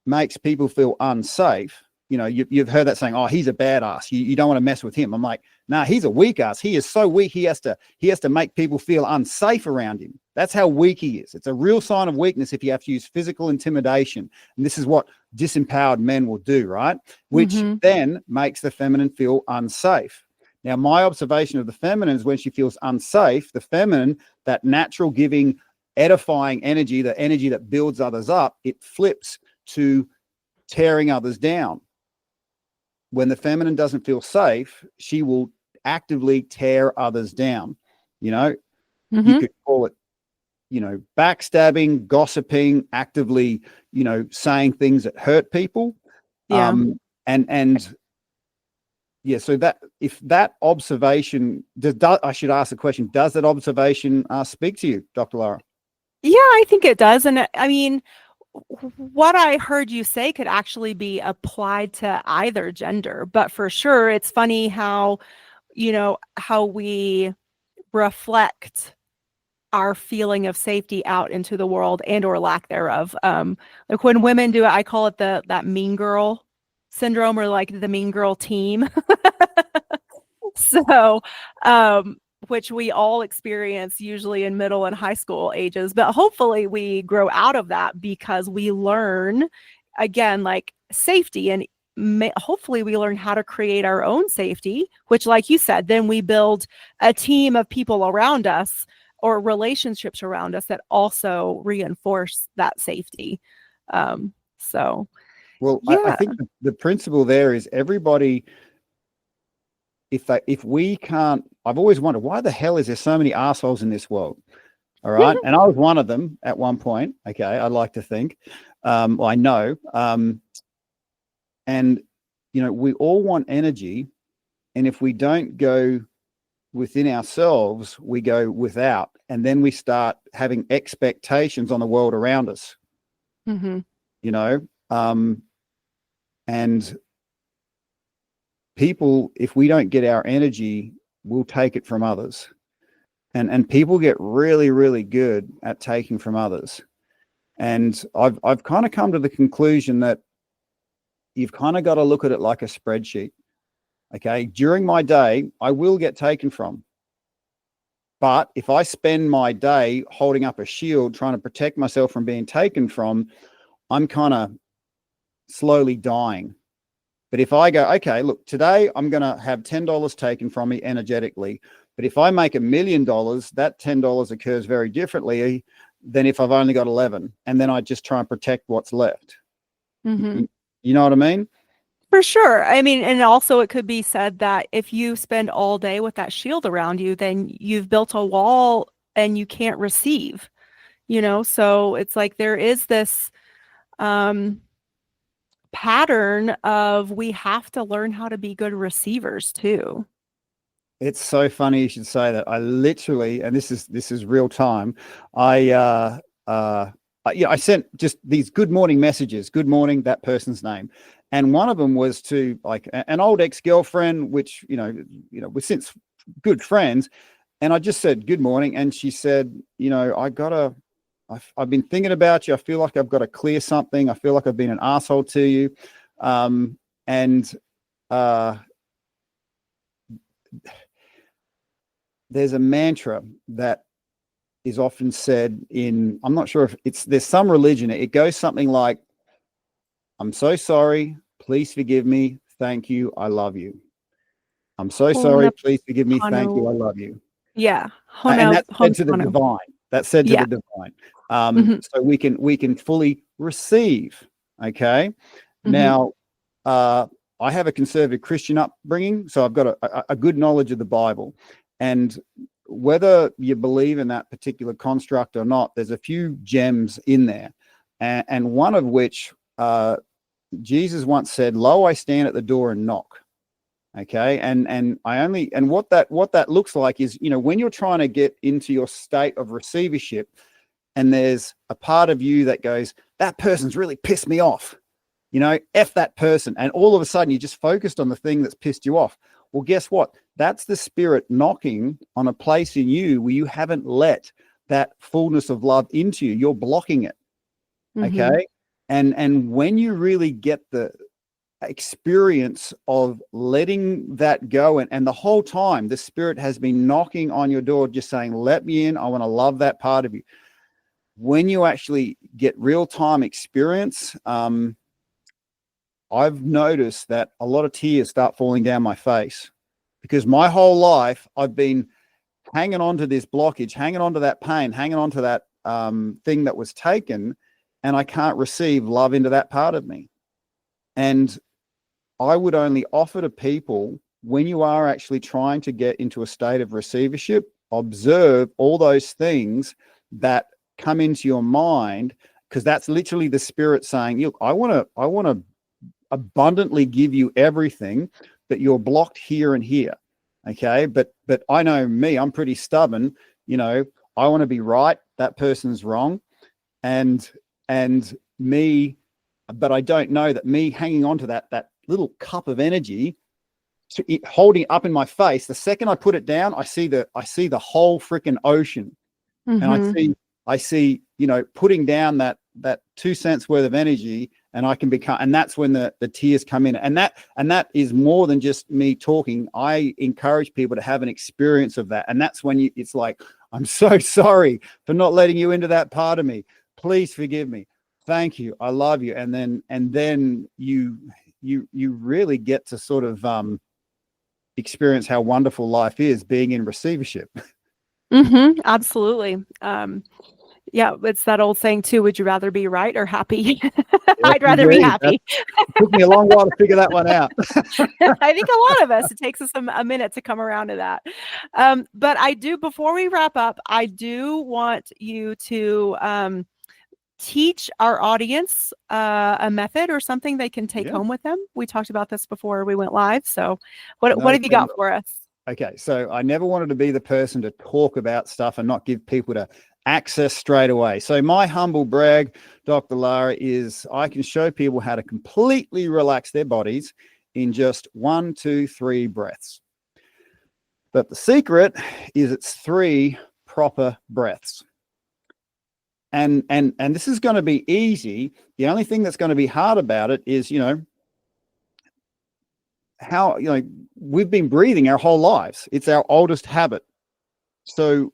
makes people feel unsafe, you've heard that saying, oh, he's a badass. You don't want to mess with him. I'm like, nah, he's a weak ass. He is so weak. He has to make people feel unsafe around him. That's how weak he is. It's a real sign of weakness if you have to use physical intimidation. And this is what disempowered men will do, right? Which then makes the feminine feel unsafe. Now, my observation of the feminine is when she feels unsafe, the feminine, that natural giving, edifying energy, the energy that builds others up, it flips to tearing others down. When the feminine doesn't feel safe, she will actively tear others down. You could call it, backstabbing, gossiping, actively, saying things that hurt people. Yeah. So that if that observation, I should ask the question, does that observation speak to you, Dr. Lara? Yeah, I think it does. And I mean, what I heard you say could actually be applied to either gender, but for sure, it's funny how, how we reflect our feeling of safety out into the world and or lack thereof. Like when women do it, I call it that mean girl syndrome, or like the mean girl team. So, which we all experience usually in middle and high school ages, but hopefully we grow out of that because we learn, again, like safety, and hopefully we learn how to create our own safety, which, like you said, then we build a team of people around us or relationships around us that also reinforce that safety. So, well, yeah. I think the principle there is everybody, if we can't, I've always wondered, why the hell is there so many assholes in this world? All right. And I was one of them at one point. Okay. I like to think, I know. And, we all want energy. And if we don't go within ourselves, we go without. And then we start having expectations on the world around us, and people, if we don't get our energy, we'll take it from others. And people get really, really good at taking from others. And I've kind of come to the conclusion that you've kind of got to look at it like a spreadsheet. Okay. During my day, I will get taken from. But if I spend my day holding up a shield, trying to protect myself from being taken from, I'm kind of slowly dying. But if I go, okay, look, today I'm going to have $10 taken from me energetically. But if I make $1 million, that $10 occurs very differently than if I've only got 11. And then I just try and protect what's left. You know what I mean? For sure. I mean, and also it could be said that if you spend all day with that shield around you, then you've built a wall and you can't receive, so it's like there is this pattern of we have to learn how to be good receivers too. It's so funny you should say that. I literally, and this is real time, I sent just these good morning messages, good morning, that person's name. And one of them was to like an old ex-girlfriend, which, we're since good friends. And I just said, good morning. And she said, I've been thinking about you. I feel like I've got to clear something. I feel like I've been an asshole to you. There's a mantra that is often said in, I'm not sure if there's some religion. It goes something like, I'm so sorry. Please forgive me. Thank you. I love you. I'm so sorry. Ho'oponopono. Please forgive me. Thank you. I love you. Yeah. And that's said to the Ho'oponopono. divine. That's said to Yeah. the divine. Mhm. So we can fully receive. Okay. Mhm. Now, I have a conservative Christian upbringing, so I've got a good knowledge of the Bible. And whether you believe in that particular construct or not, there's a few gems in there. And one of which Jesus once said, "Lo, I stand at the door and knock." Okay. And what that looks like is, when you're trying to get into your state of receivership, and there's a part of you that goes, that person's really pissed me off. F that person. And all of a sudden, you're just focused on the thing that's pissed you off. Well, guess what? That's the spirit knocking on a place in you where you haven't let that fullness of love into you. You're blocking it. Mhm. Okay. And when you really get the experience of letting that go, and the whole time the spirit has been knocking on your door, just saying, let me in. I want to love that part of you. When you actually get real-time experience, I've noticed that a lot of tears start falling down my face, because my whole life I've been hanging on to this blockage, hanging on to that pain, hanging on to that thing that was taken, and I can't receive love into that part of me. And I would only offer to people, when you are actually trying to get into a state of receivership, observe all those things that come into your mind, because that's literally the spirit saying, look, I want to abundantly give you everything, but you're blocked here and here. Okay. But I know me, I'm pretty stubborn. I want to be right. That person's wrong. And me, but I don't know that me hanging on to that little cup of energy, holding it up in my face, the second I put it down, I see the whole freaking ocean. And Mhm. I see, putting down that 2 cents worth of energy, and I can become, and that's when the tears come in. And that is more than just me talking. I encourage people to have an experience of that. And that's when it's like, I'm so sorry for not letting you into that part of me. Please forgive me. Thank you. I love you. And then you really get to sort of experience how wonderful life is being in receivership. Mhm. Absolutely. Yeah, it's that old saying too, would you rather be right or happy? Yes, I'd rather be indeed. That happy. took me a long while to figure that one out. I think a lot of us, it takes us a minute to come around to that. But before we wrap up, I do want you to teach our audience a method or something they can take Yeah, home with them. We talked about this before we went live. So what no have you problem. got for us? Okay, so I never wanted to be the person to talk about stuff and not give people to access straight away. So my humble brag, Dr. Lara, is I can show people how to completely relax their bodies in just 1, 2, 3 breaths. But the secret is it's 3 proper breaths. And this is going to be easy. The only thing that's going to be hard about it is, how, we've been breathing our whole lives. It's our oldest habit. So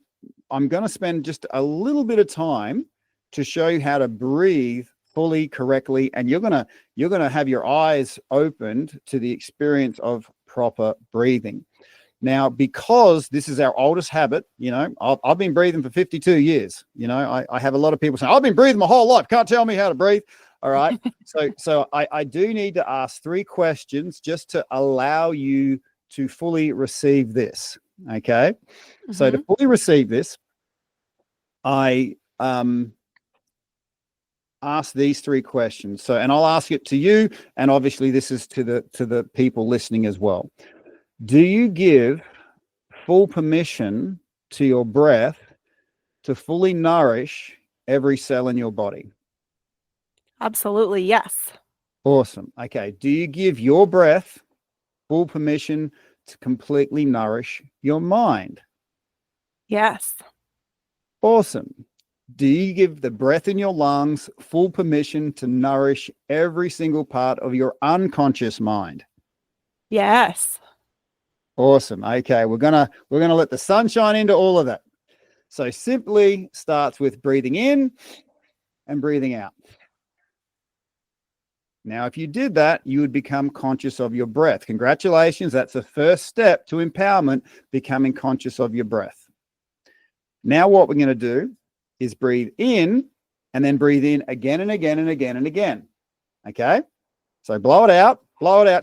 I'm going to spend just a little bit of time to show you how to breathe fully, correctly, and you're going to have your eyes opened to the experience of proper breathing. Now, because this is our oldest habit, I've been breathing for 52 years. I have a lot of people saying, I've been breathing my whole life. Can't tell me how to breathe. All right. So I do need to ask 3 questions just to allow you to fully receive this. Okay. So to Mhm. fully receive this, I ask these 3 questions. So, and I'll ask it to you, and obviously this is to the people listening as well. Do you give full permission to your breath to fully nourish every cell in your body? Absolutely. Yes. Awesome. Okay. Do you give your breath full permission to completely nourish your mind? Yes. Awesome. Do you give the breath in your lungs full permission to nourish every single part of your unconscious mind? Yes. Awesome. Okay, we're gonna let the sunshine into all of that. So simply starts with breathing in and breathing out. Now, if you did that, you would become conscious of your breath. Congratulations. That's the first step to empowerment, becoming conscious of your breath. Now, what we're going to do is breathe in and then breathe in again and again and again and again. Okay? So blow it out,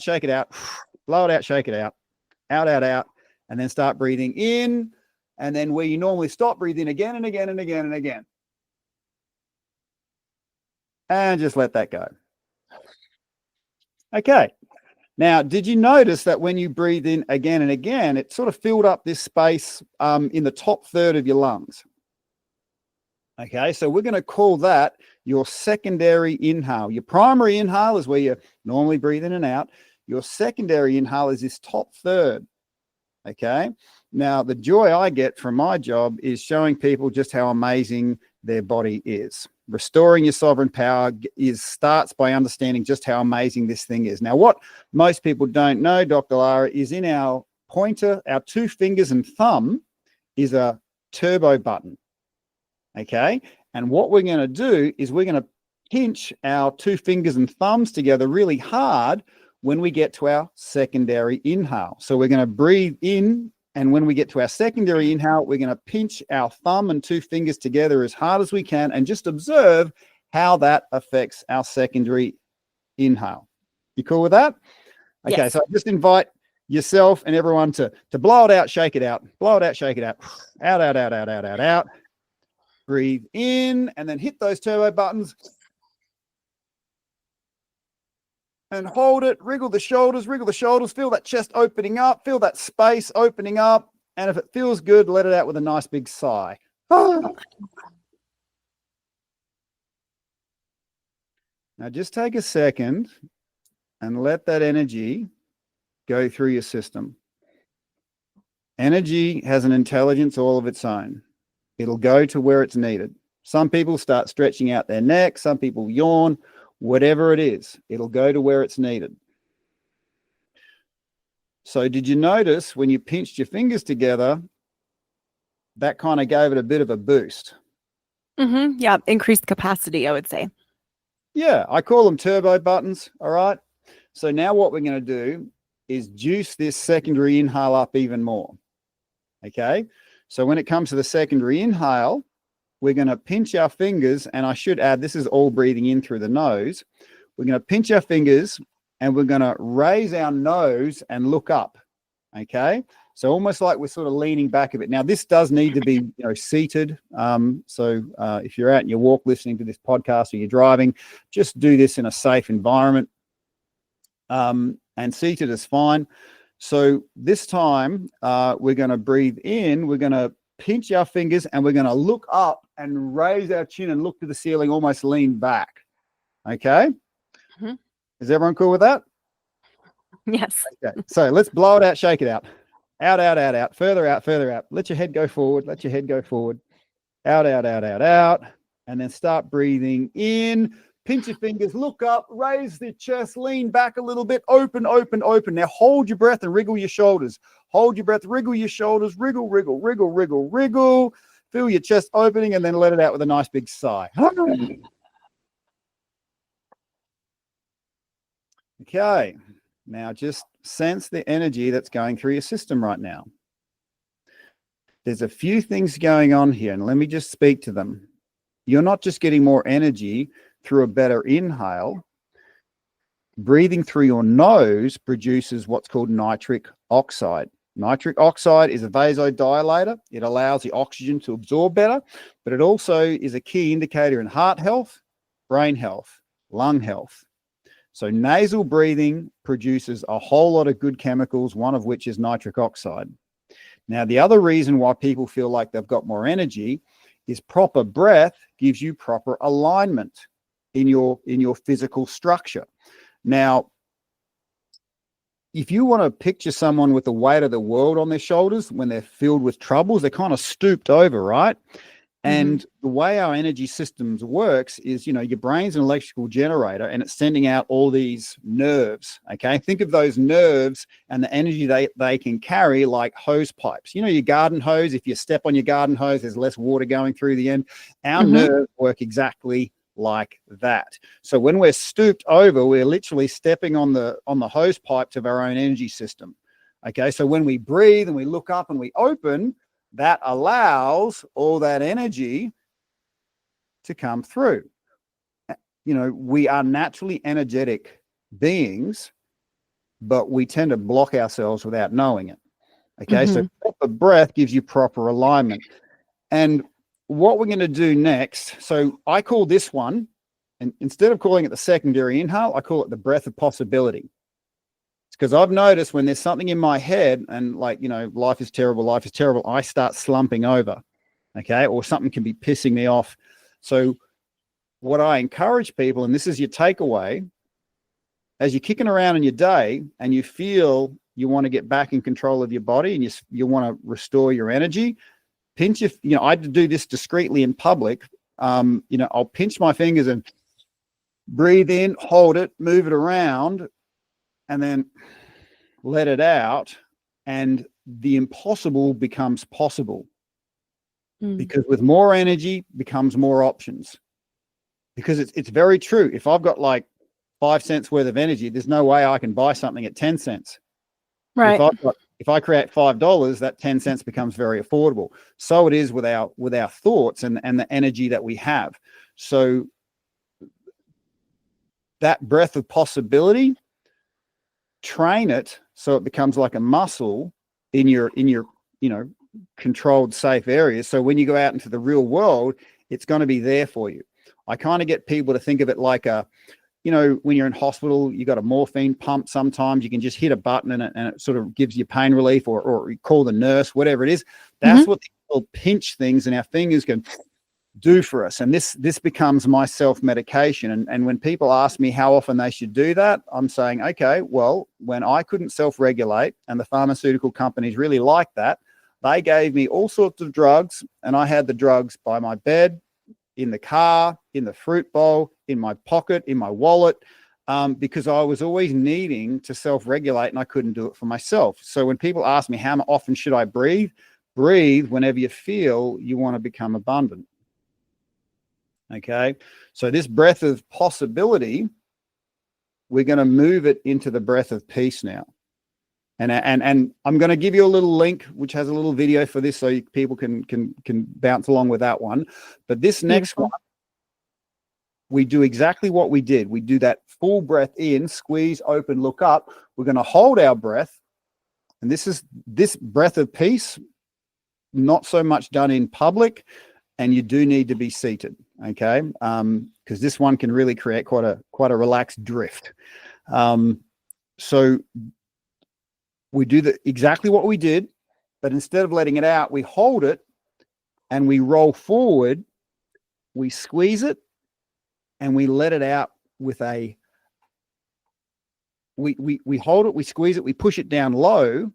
shake it out, blow it out, shake it out, out, and then start breathing in. And then where you normally stop, breathe in again and again and again and again. And just let that go. Okay. Now, did you notice that when you breathe in again and again, it sort of filled up this space in the top third of your lungs? Okay, so we're going to call that your secondary inhale. Your primary inhale is where you normally breathe in and out. Your secondary inhale is this top third. Okay, now the joy I get from my job is showing people just how amazing their body is. Restoring your sovereign power starts by understanding just how amazing this thing is. Now, what most people don't know, Dr. Lara, is in our pointer, our 2 fingers and thumb is a turbo button. Okay, and what we're going to do is we're going to pinch our 2 fingers and thumbs together really hard when we get to our secondary inhale. So we're going to breathe in, and when we get to our secondary inhale, we're going to pinch our thumb and 2 fingers together as hard as we can and just observe how that affects our secondary inhale. You cool with that? Okay, Yes. so I just invite yourself and everyone to blow it out, shake it out, blow it out, shake it out, out, out, out, out, out, out, out. Breathe in and then hit those turbo buttons and hold it. Wriggle the shoulders, feel that chest opening up, feel that space opening up. And if it feels good, let it out with a nice big sigh. Now just take a second and let that energy go through your system. Energy has an intelligence all of its own. It'll go to where it's needed. Some people start stretching out their neck. Some people yawn. Whatever it is, it'll go to where it's needed. So did you notice when you pinched your fingers together, that kind of gave it a bit of a boost? Mm-hmm. Yeah, increased capacity, I would say. Yeah, I call them turbo buttons, all right? So now what we're going to do is juice this secondary inhale up even more, okay? So when it comes to the secondary inhale, we're going to pinch our fingers, and I should add, this is all breathing in through the nose. We're going to pinch our fingers, and we're going to raise our nose and look up, okay? So almost like we're sort of leaning back a bit. Now, this does need to be seated. If you're out and you walk listening to this podcast or you're driving, just do this in a safe environment. And seated is fine. So this time we're going to breathe in, we're going to pinch our fingers, and we're going to look up and raise our chin and look to the ceiling, almost lean back. Okay? Mm-hmm. Is everyone cool with that? Yes. Okay. So let's blow it out, shake it out. Out, out, out, out. Further out, further out. Let your head go forward. Let your head go forward. Out, out, out, out, out. And then start breathing in. Pinch your fingers, look up, raise the chest, lean back a little bit, open, open, open. Now hold your breath and wriggle your shoulders. Hold your breath, wriggle your shoulders, wriggle, wriggle, wriggle, wriggle, wriggle. Feel your chest opening and then let it out with a nice big sigh. Okay, now just sense the energy that's going through your system right now. There's a few things going on here, and let me just speak to them. You're not just getting more energy through a better inhale. Breathing through your nose produces what's called nitric oxide. Nitric oxide is a vasodilator. It allows the oxygen to absorb better, but it also is a key indicator in heart health, brain health, lung health. So nasal breathing produces a whole lot of good chemicals, one of which is nitric oxide. Now, the other reason why people feel like they've got more energy is proper breath gives you proper alignment in your physical structure. Now, if you want to picture someone with the weight of the world on their shoulders when they're filled with troubles, they're kind of stooped over, right? And the way our energy systems works is, your brain's an electrical generator and it's sending out all these nerves, okay? Think of those nerves and the energy they can carry like hose pipes. Your garden hose, if you step on your garden hose, there's less water going through the end. Our nerves work exactly like that. So when we're stooped over, we're literally stepping on the hose pipes of our own energy system. Okay, so when we breathe and we look up and we open, that allows all that energy to come through. You know, we are naturally energetic beings, but we tend to block ourselves without knowing it. Okay, so proper breath gives you proper alignment. And what we're going to do next, so I call this one, and instead of calling it the secondary inhale, I call it the breath of possibility. It's because I've noticed when there's something in my head and like, you know, life is terrible, I start slumping over, okay, or something can be pissing me off. So what I encourage people, and this is your takeaway, as you're kicking around in your day and you feel you want to get back in control of your body and you want to restore your energy, pinch your, you know, I do this discreetly in public. You know, I'll pinch my fingers and breathe in, hold it, move it around, and then let it out. And the impossible becomes possible because with more energy becomes more options. Because it's very true. If I've got like 5 cents worth of energy, there's no way I can buy something at 10 cents. Right. If I create $5, that 10 cents becomes very affordable. So it is with our thoughts and the energy that we have. So that breath of possibility, train it so it becomes like a muscle in your you know, controlled, safe areas. So when you go out into the real world, it's going to be there for you. I kind of get people to think of it like a, you know, when you're in hospital, you got a morphine pump. Sometimes you can just hit a button and it sort of gives you pain relief, or you call the nurse, whatever it is. That's what the little pinch things in our fingers can do for us. And this becomes my self-medication. And when people ask me how often they should do that, I'm saying, okay, well, when I couldn't self-regulate and the pharmaceutical companies really liked that, they gave me all sorts of drugs, and I had the drugs by my bed, in the car, in the fruit bowl, in my pocket, in my wallet, because I was always needing to self-regulate and I couldn't do it for myself. So when people ask me how often should I breathe whenever you feel you want to become abundant. Okay, so this breath of possibility, we're going to move it into the breath of peace now. And I'm going to give you a little link, which has a little video for this, so people can bounce along with that one. But this next one, we do exactly what we did. We do that full breath in, squeeze, open, look up. We're going to hold our breath. And this breath of peace, not so much done in public, and you do need to be seated, okay? Because this one can really create quite a relaxed drift. So we do exactly what we did, but instead of letting it out, we hold it and we roll forward, we squeeze it, and we let it out with we hold it, we squeeze it, we push it down low,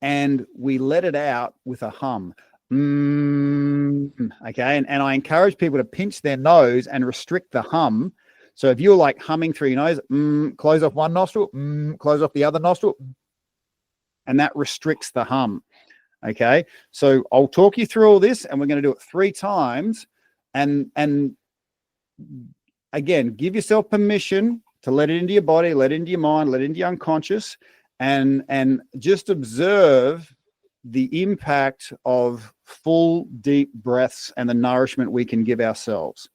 and we let it out with a hum. Okay, and I encourage people to pinch their nose and restrict the hum. So if you're like humming through your nose, close off one nostril, close off the other nostril, and that restricts the hum. Okay, so I'll talk you through all this, and we're going to do it 3 times. And again, give yourself permission to let it into your body, let it into your mind, let it into your unconscious, and just observe the impact of full, deep breaths and the nourishment we can give ourselves.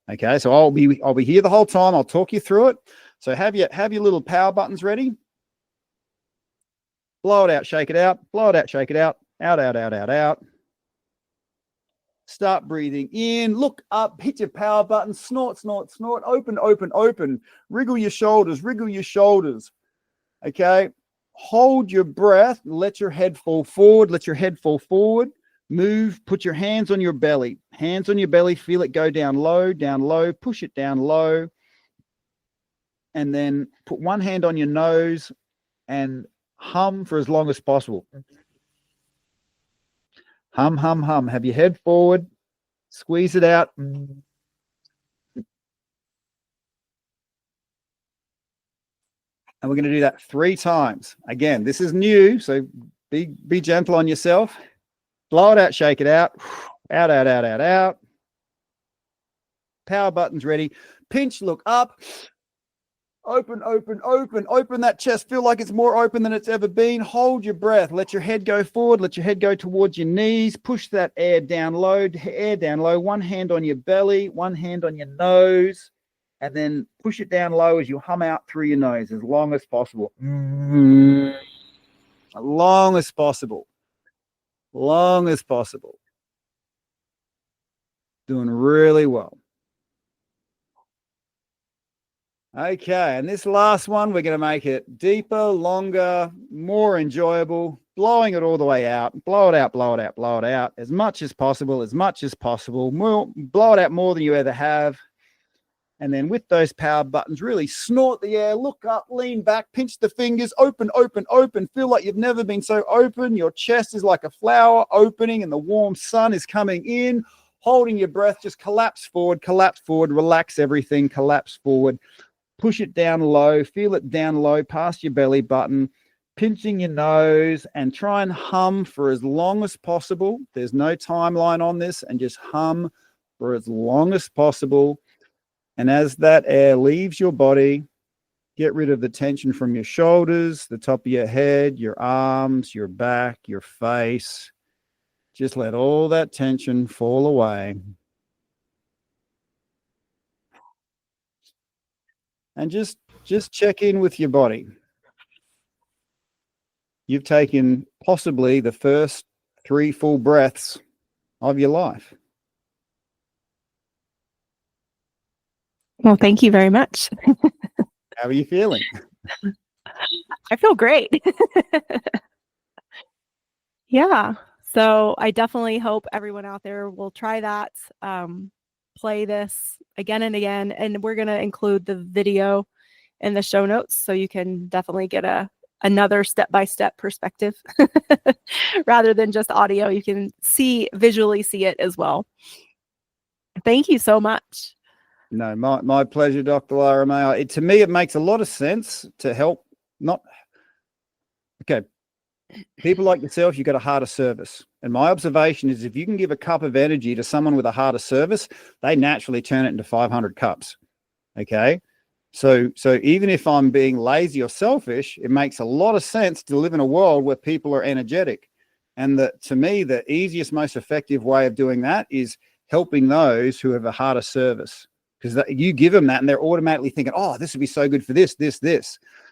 Okay, so I'll be here the whole time. I'll talk you through it. So have your little power buttons ready. Blow it out, shake it out, blow it out, shake it out, out, out, out, out, out. Start breathing in, look up, hit your power button, snort, snort, snort, open, open, open, wriggle your shoulders, wriggle your shoulders. Okay, hold your breath, let your head fall forward, let your head fall forward, move, put your hands on your belly, feel it go down low, push it down low, and then put one hand on your nose and hum for as long as possible. Hum, hum, hum. Have your head forward, squeeze it out. And we're going to do that 3 times. Again, this is new, so be gentle on yourself. Blow it out, shake it out. Out, out, out, out, out. Power button's ready. Pinch, look up. Open, open, open, open that chest. Feel like it's more open than it's ever been. Hold your breath. Let your head go forward. Let your head go towards your knees. Push that air down low. Air down low. One hand on your belly, one hand on your nose, and then push it down low as you hum out through your nose as long as possible. As long as possible. Long as possible. Doing really well. Okay, and this last one, we're going to make it deeper, longer, more enjoyable, blowing it all the way out. Blow it out, blow it out, blow it out as much as possible, as much as possible. More, blow it out more than you ever have. And then with those power buttons, really snort the air, look up, lean back, pinch the fingers, open, open, open. Feel like you've never been so open. Your chest is like a flower opening and the warm sun is coming in. Holding your breath, just collapse forward, relax everything, collapse forward. Push it down low, feel it down low past your belly button, pinching your nose, and try and hum for as long as possible. There's no timeline on this, and just hum for as long as possible. And as that air leaves your body, get rid of the tension from your shoulders, the top of your head, your arms, your back, your face. Just let all that tension fall away. And just check in with your body. You've taken possibly the first 3 full breaths of your life. Well, thank you very much. How are you feeling? I feel great. Yeah. So I definitely hope everyone out there will try that, play this again and again. And we're going to include the video in the show notes so you can definitely get another step-by-step perspective rather than just audio. You can visually see it as well. Thank you so much. No, my pleasure, Dr. Lara May. To me, it makes a lot of sense to help. People like yourself, you've got a heart of service. And my observation is if you can give a cup of energy to someone with a heart of service, they naturally turn it into 500 cups. Okay. So even if I'm being lazy or selfish, it makes a lot of sense to live in a world where people are energetic. And to me, the easiest, most effective way of doing that is helping those who have a heart of service. Because you give them that and they're automatically thinking, oh, this would be so good for this.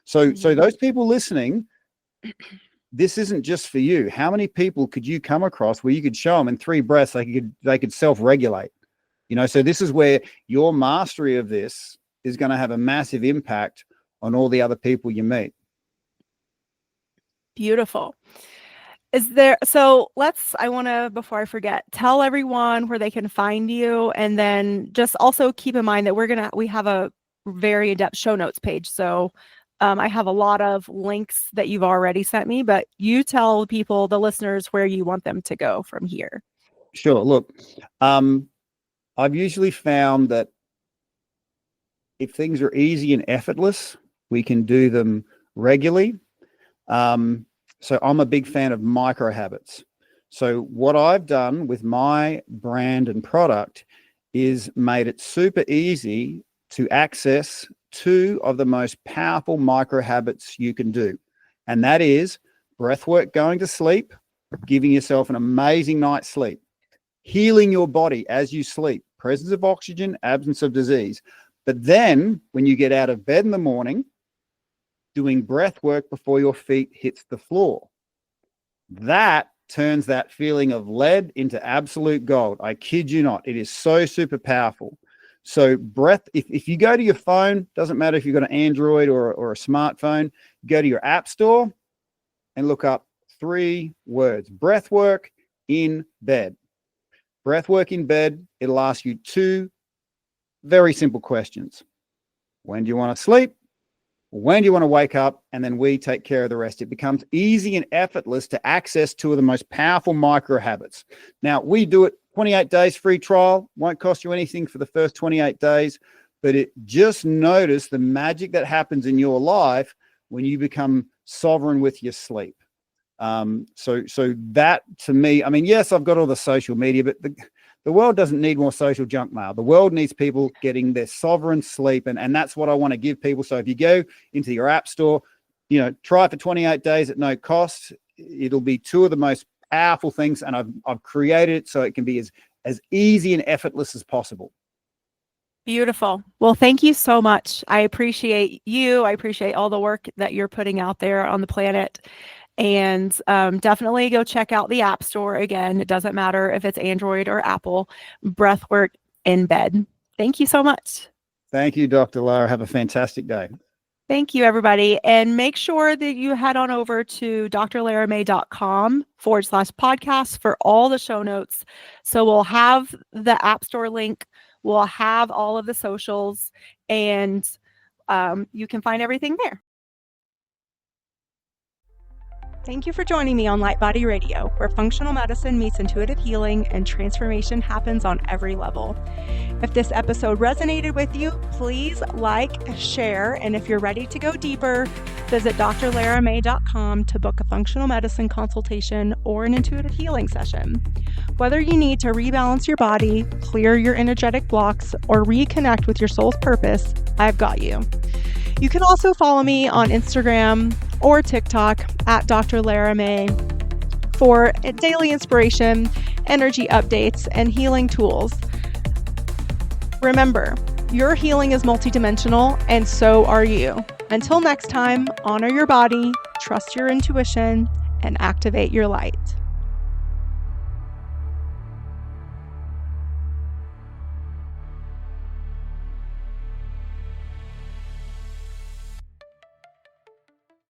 So those people listening, this isn't just for you. How many people could you come across where you could show them in 3 breaths they could self-regulate? So this is where your mastery of this is going to have a massive impact on all the other people you meet. Beautiful. I want to, before I forget, tell everyone where they can find you. And then just also keep in mind that we have a very in-depth show notes page. So I have a lot of links that you've already sent me, but you tell people, the listeners, where you want them to go from here. Sure. Look, I've usually found that if things are easy and effortless, we can do them regularly. So I'm a big fan of micro habits. So what I've done with my brand and product is made it super easy to access 2 of the most powerful micro habits you can do. And that is breath work going to sleep, giving yourself an amazing night's sleep, healing your body as you sleep, presence of oxygen, absence of disease. But then when you get out of bed in the morning, doing breath work before your feet hits the floor. That turns that feeling of lead into absolute gold. I kid you not. It is so super powerful. So breath, if you go to your phone, doesn't matter if you've got an Android or a smartphone, go to your app store and look up 3 words: breath work in bed. Breath work in bed. It'll ask you 2 very simple questions. When do you want to sleep? When do you want to wake up? And then we take care of the rest. It becomes easy and effortless to access 2 of the most powerful micro habits. Now, we do it 28 days free trial. Won't cost you anything for the first 28 days. But just notice the magic that happens in your life when you become sovereign with your sleep. So that, to me, I mean, yes, I've got all the social media, but The world doesn't need more social junk mail. The world needs people getting their sovereign sleep. And that's what I want to give people. So if you go into your app store, try it for 28 days at no cost. It'll be two of the most powerful things. And I've created it so it can be as easy and effortless as possible. Beautiful. Well, thank you so much. I appreciate you. I appreciate all the work that you're putting out there on the planet. And definitely go check out the App Store. Again, it doesn't matter if it's Android or Apple. Breathwork in Bed. Thank you so much. Thank you, Dr. Lara. Have a fantastic day. Thank you, everybody. And make sure that you head on over to drlaramay.com/podcast for all the show notes. So we'll have the App Store link. We'll have all of the socials, and you can find everything there. Thank you for joining me on Light Body Radio, where functional medicine meets intuitive healing and transformation happens on every level. If this episode resonated with you, please like, share, and if you're ready to go deeper, visit drlaramay.com to book a functional medicine consultation or an intuitive healing session. Whether you need to rebalance your body, clear your energetic blocks, or reconnect with your soul's purpose, I've got you. You can also follow me on Instagram or TikTok at Dr. Lara May for daily inspiration, energy updates, and healing tools. Remember, your healing is multidimensional, and so are you. Until next time, honor your body, trust your intuition, and activate your light.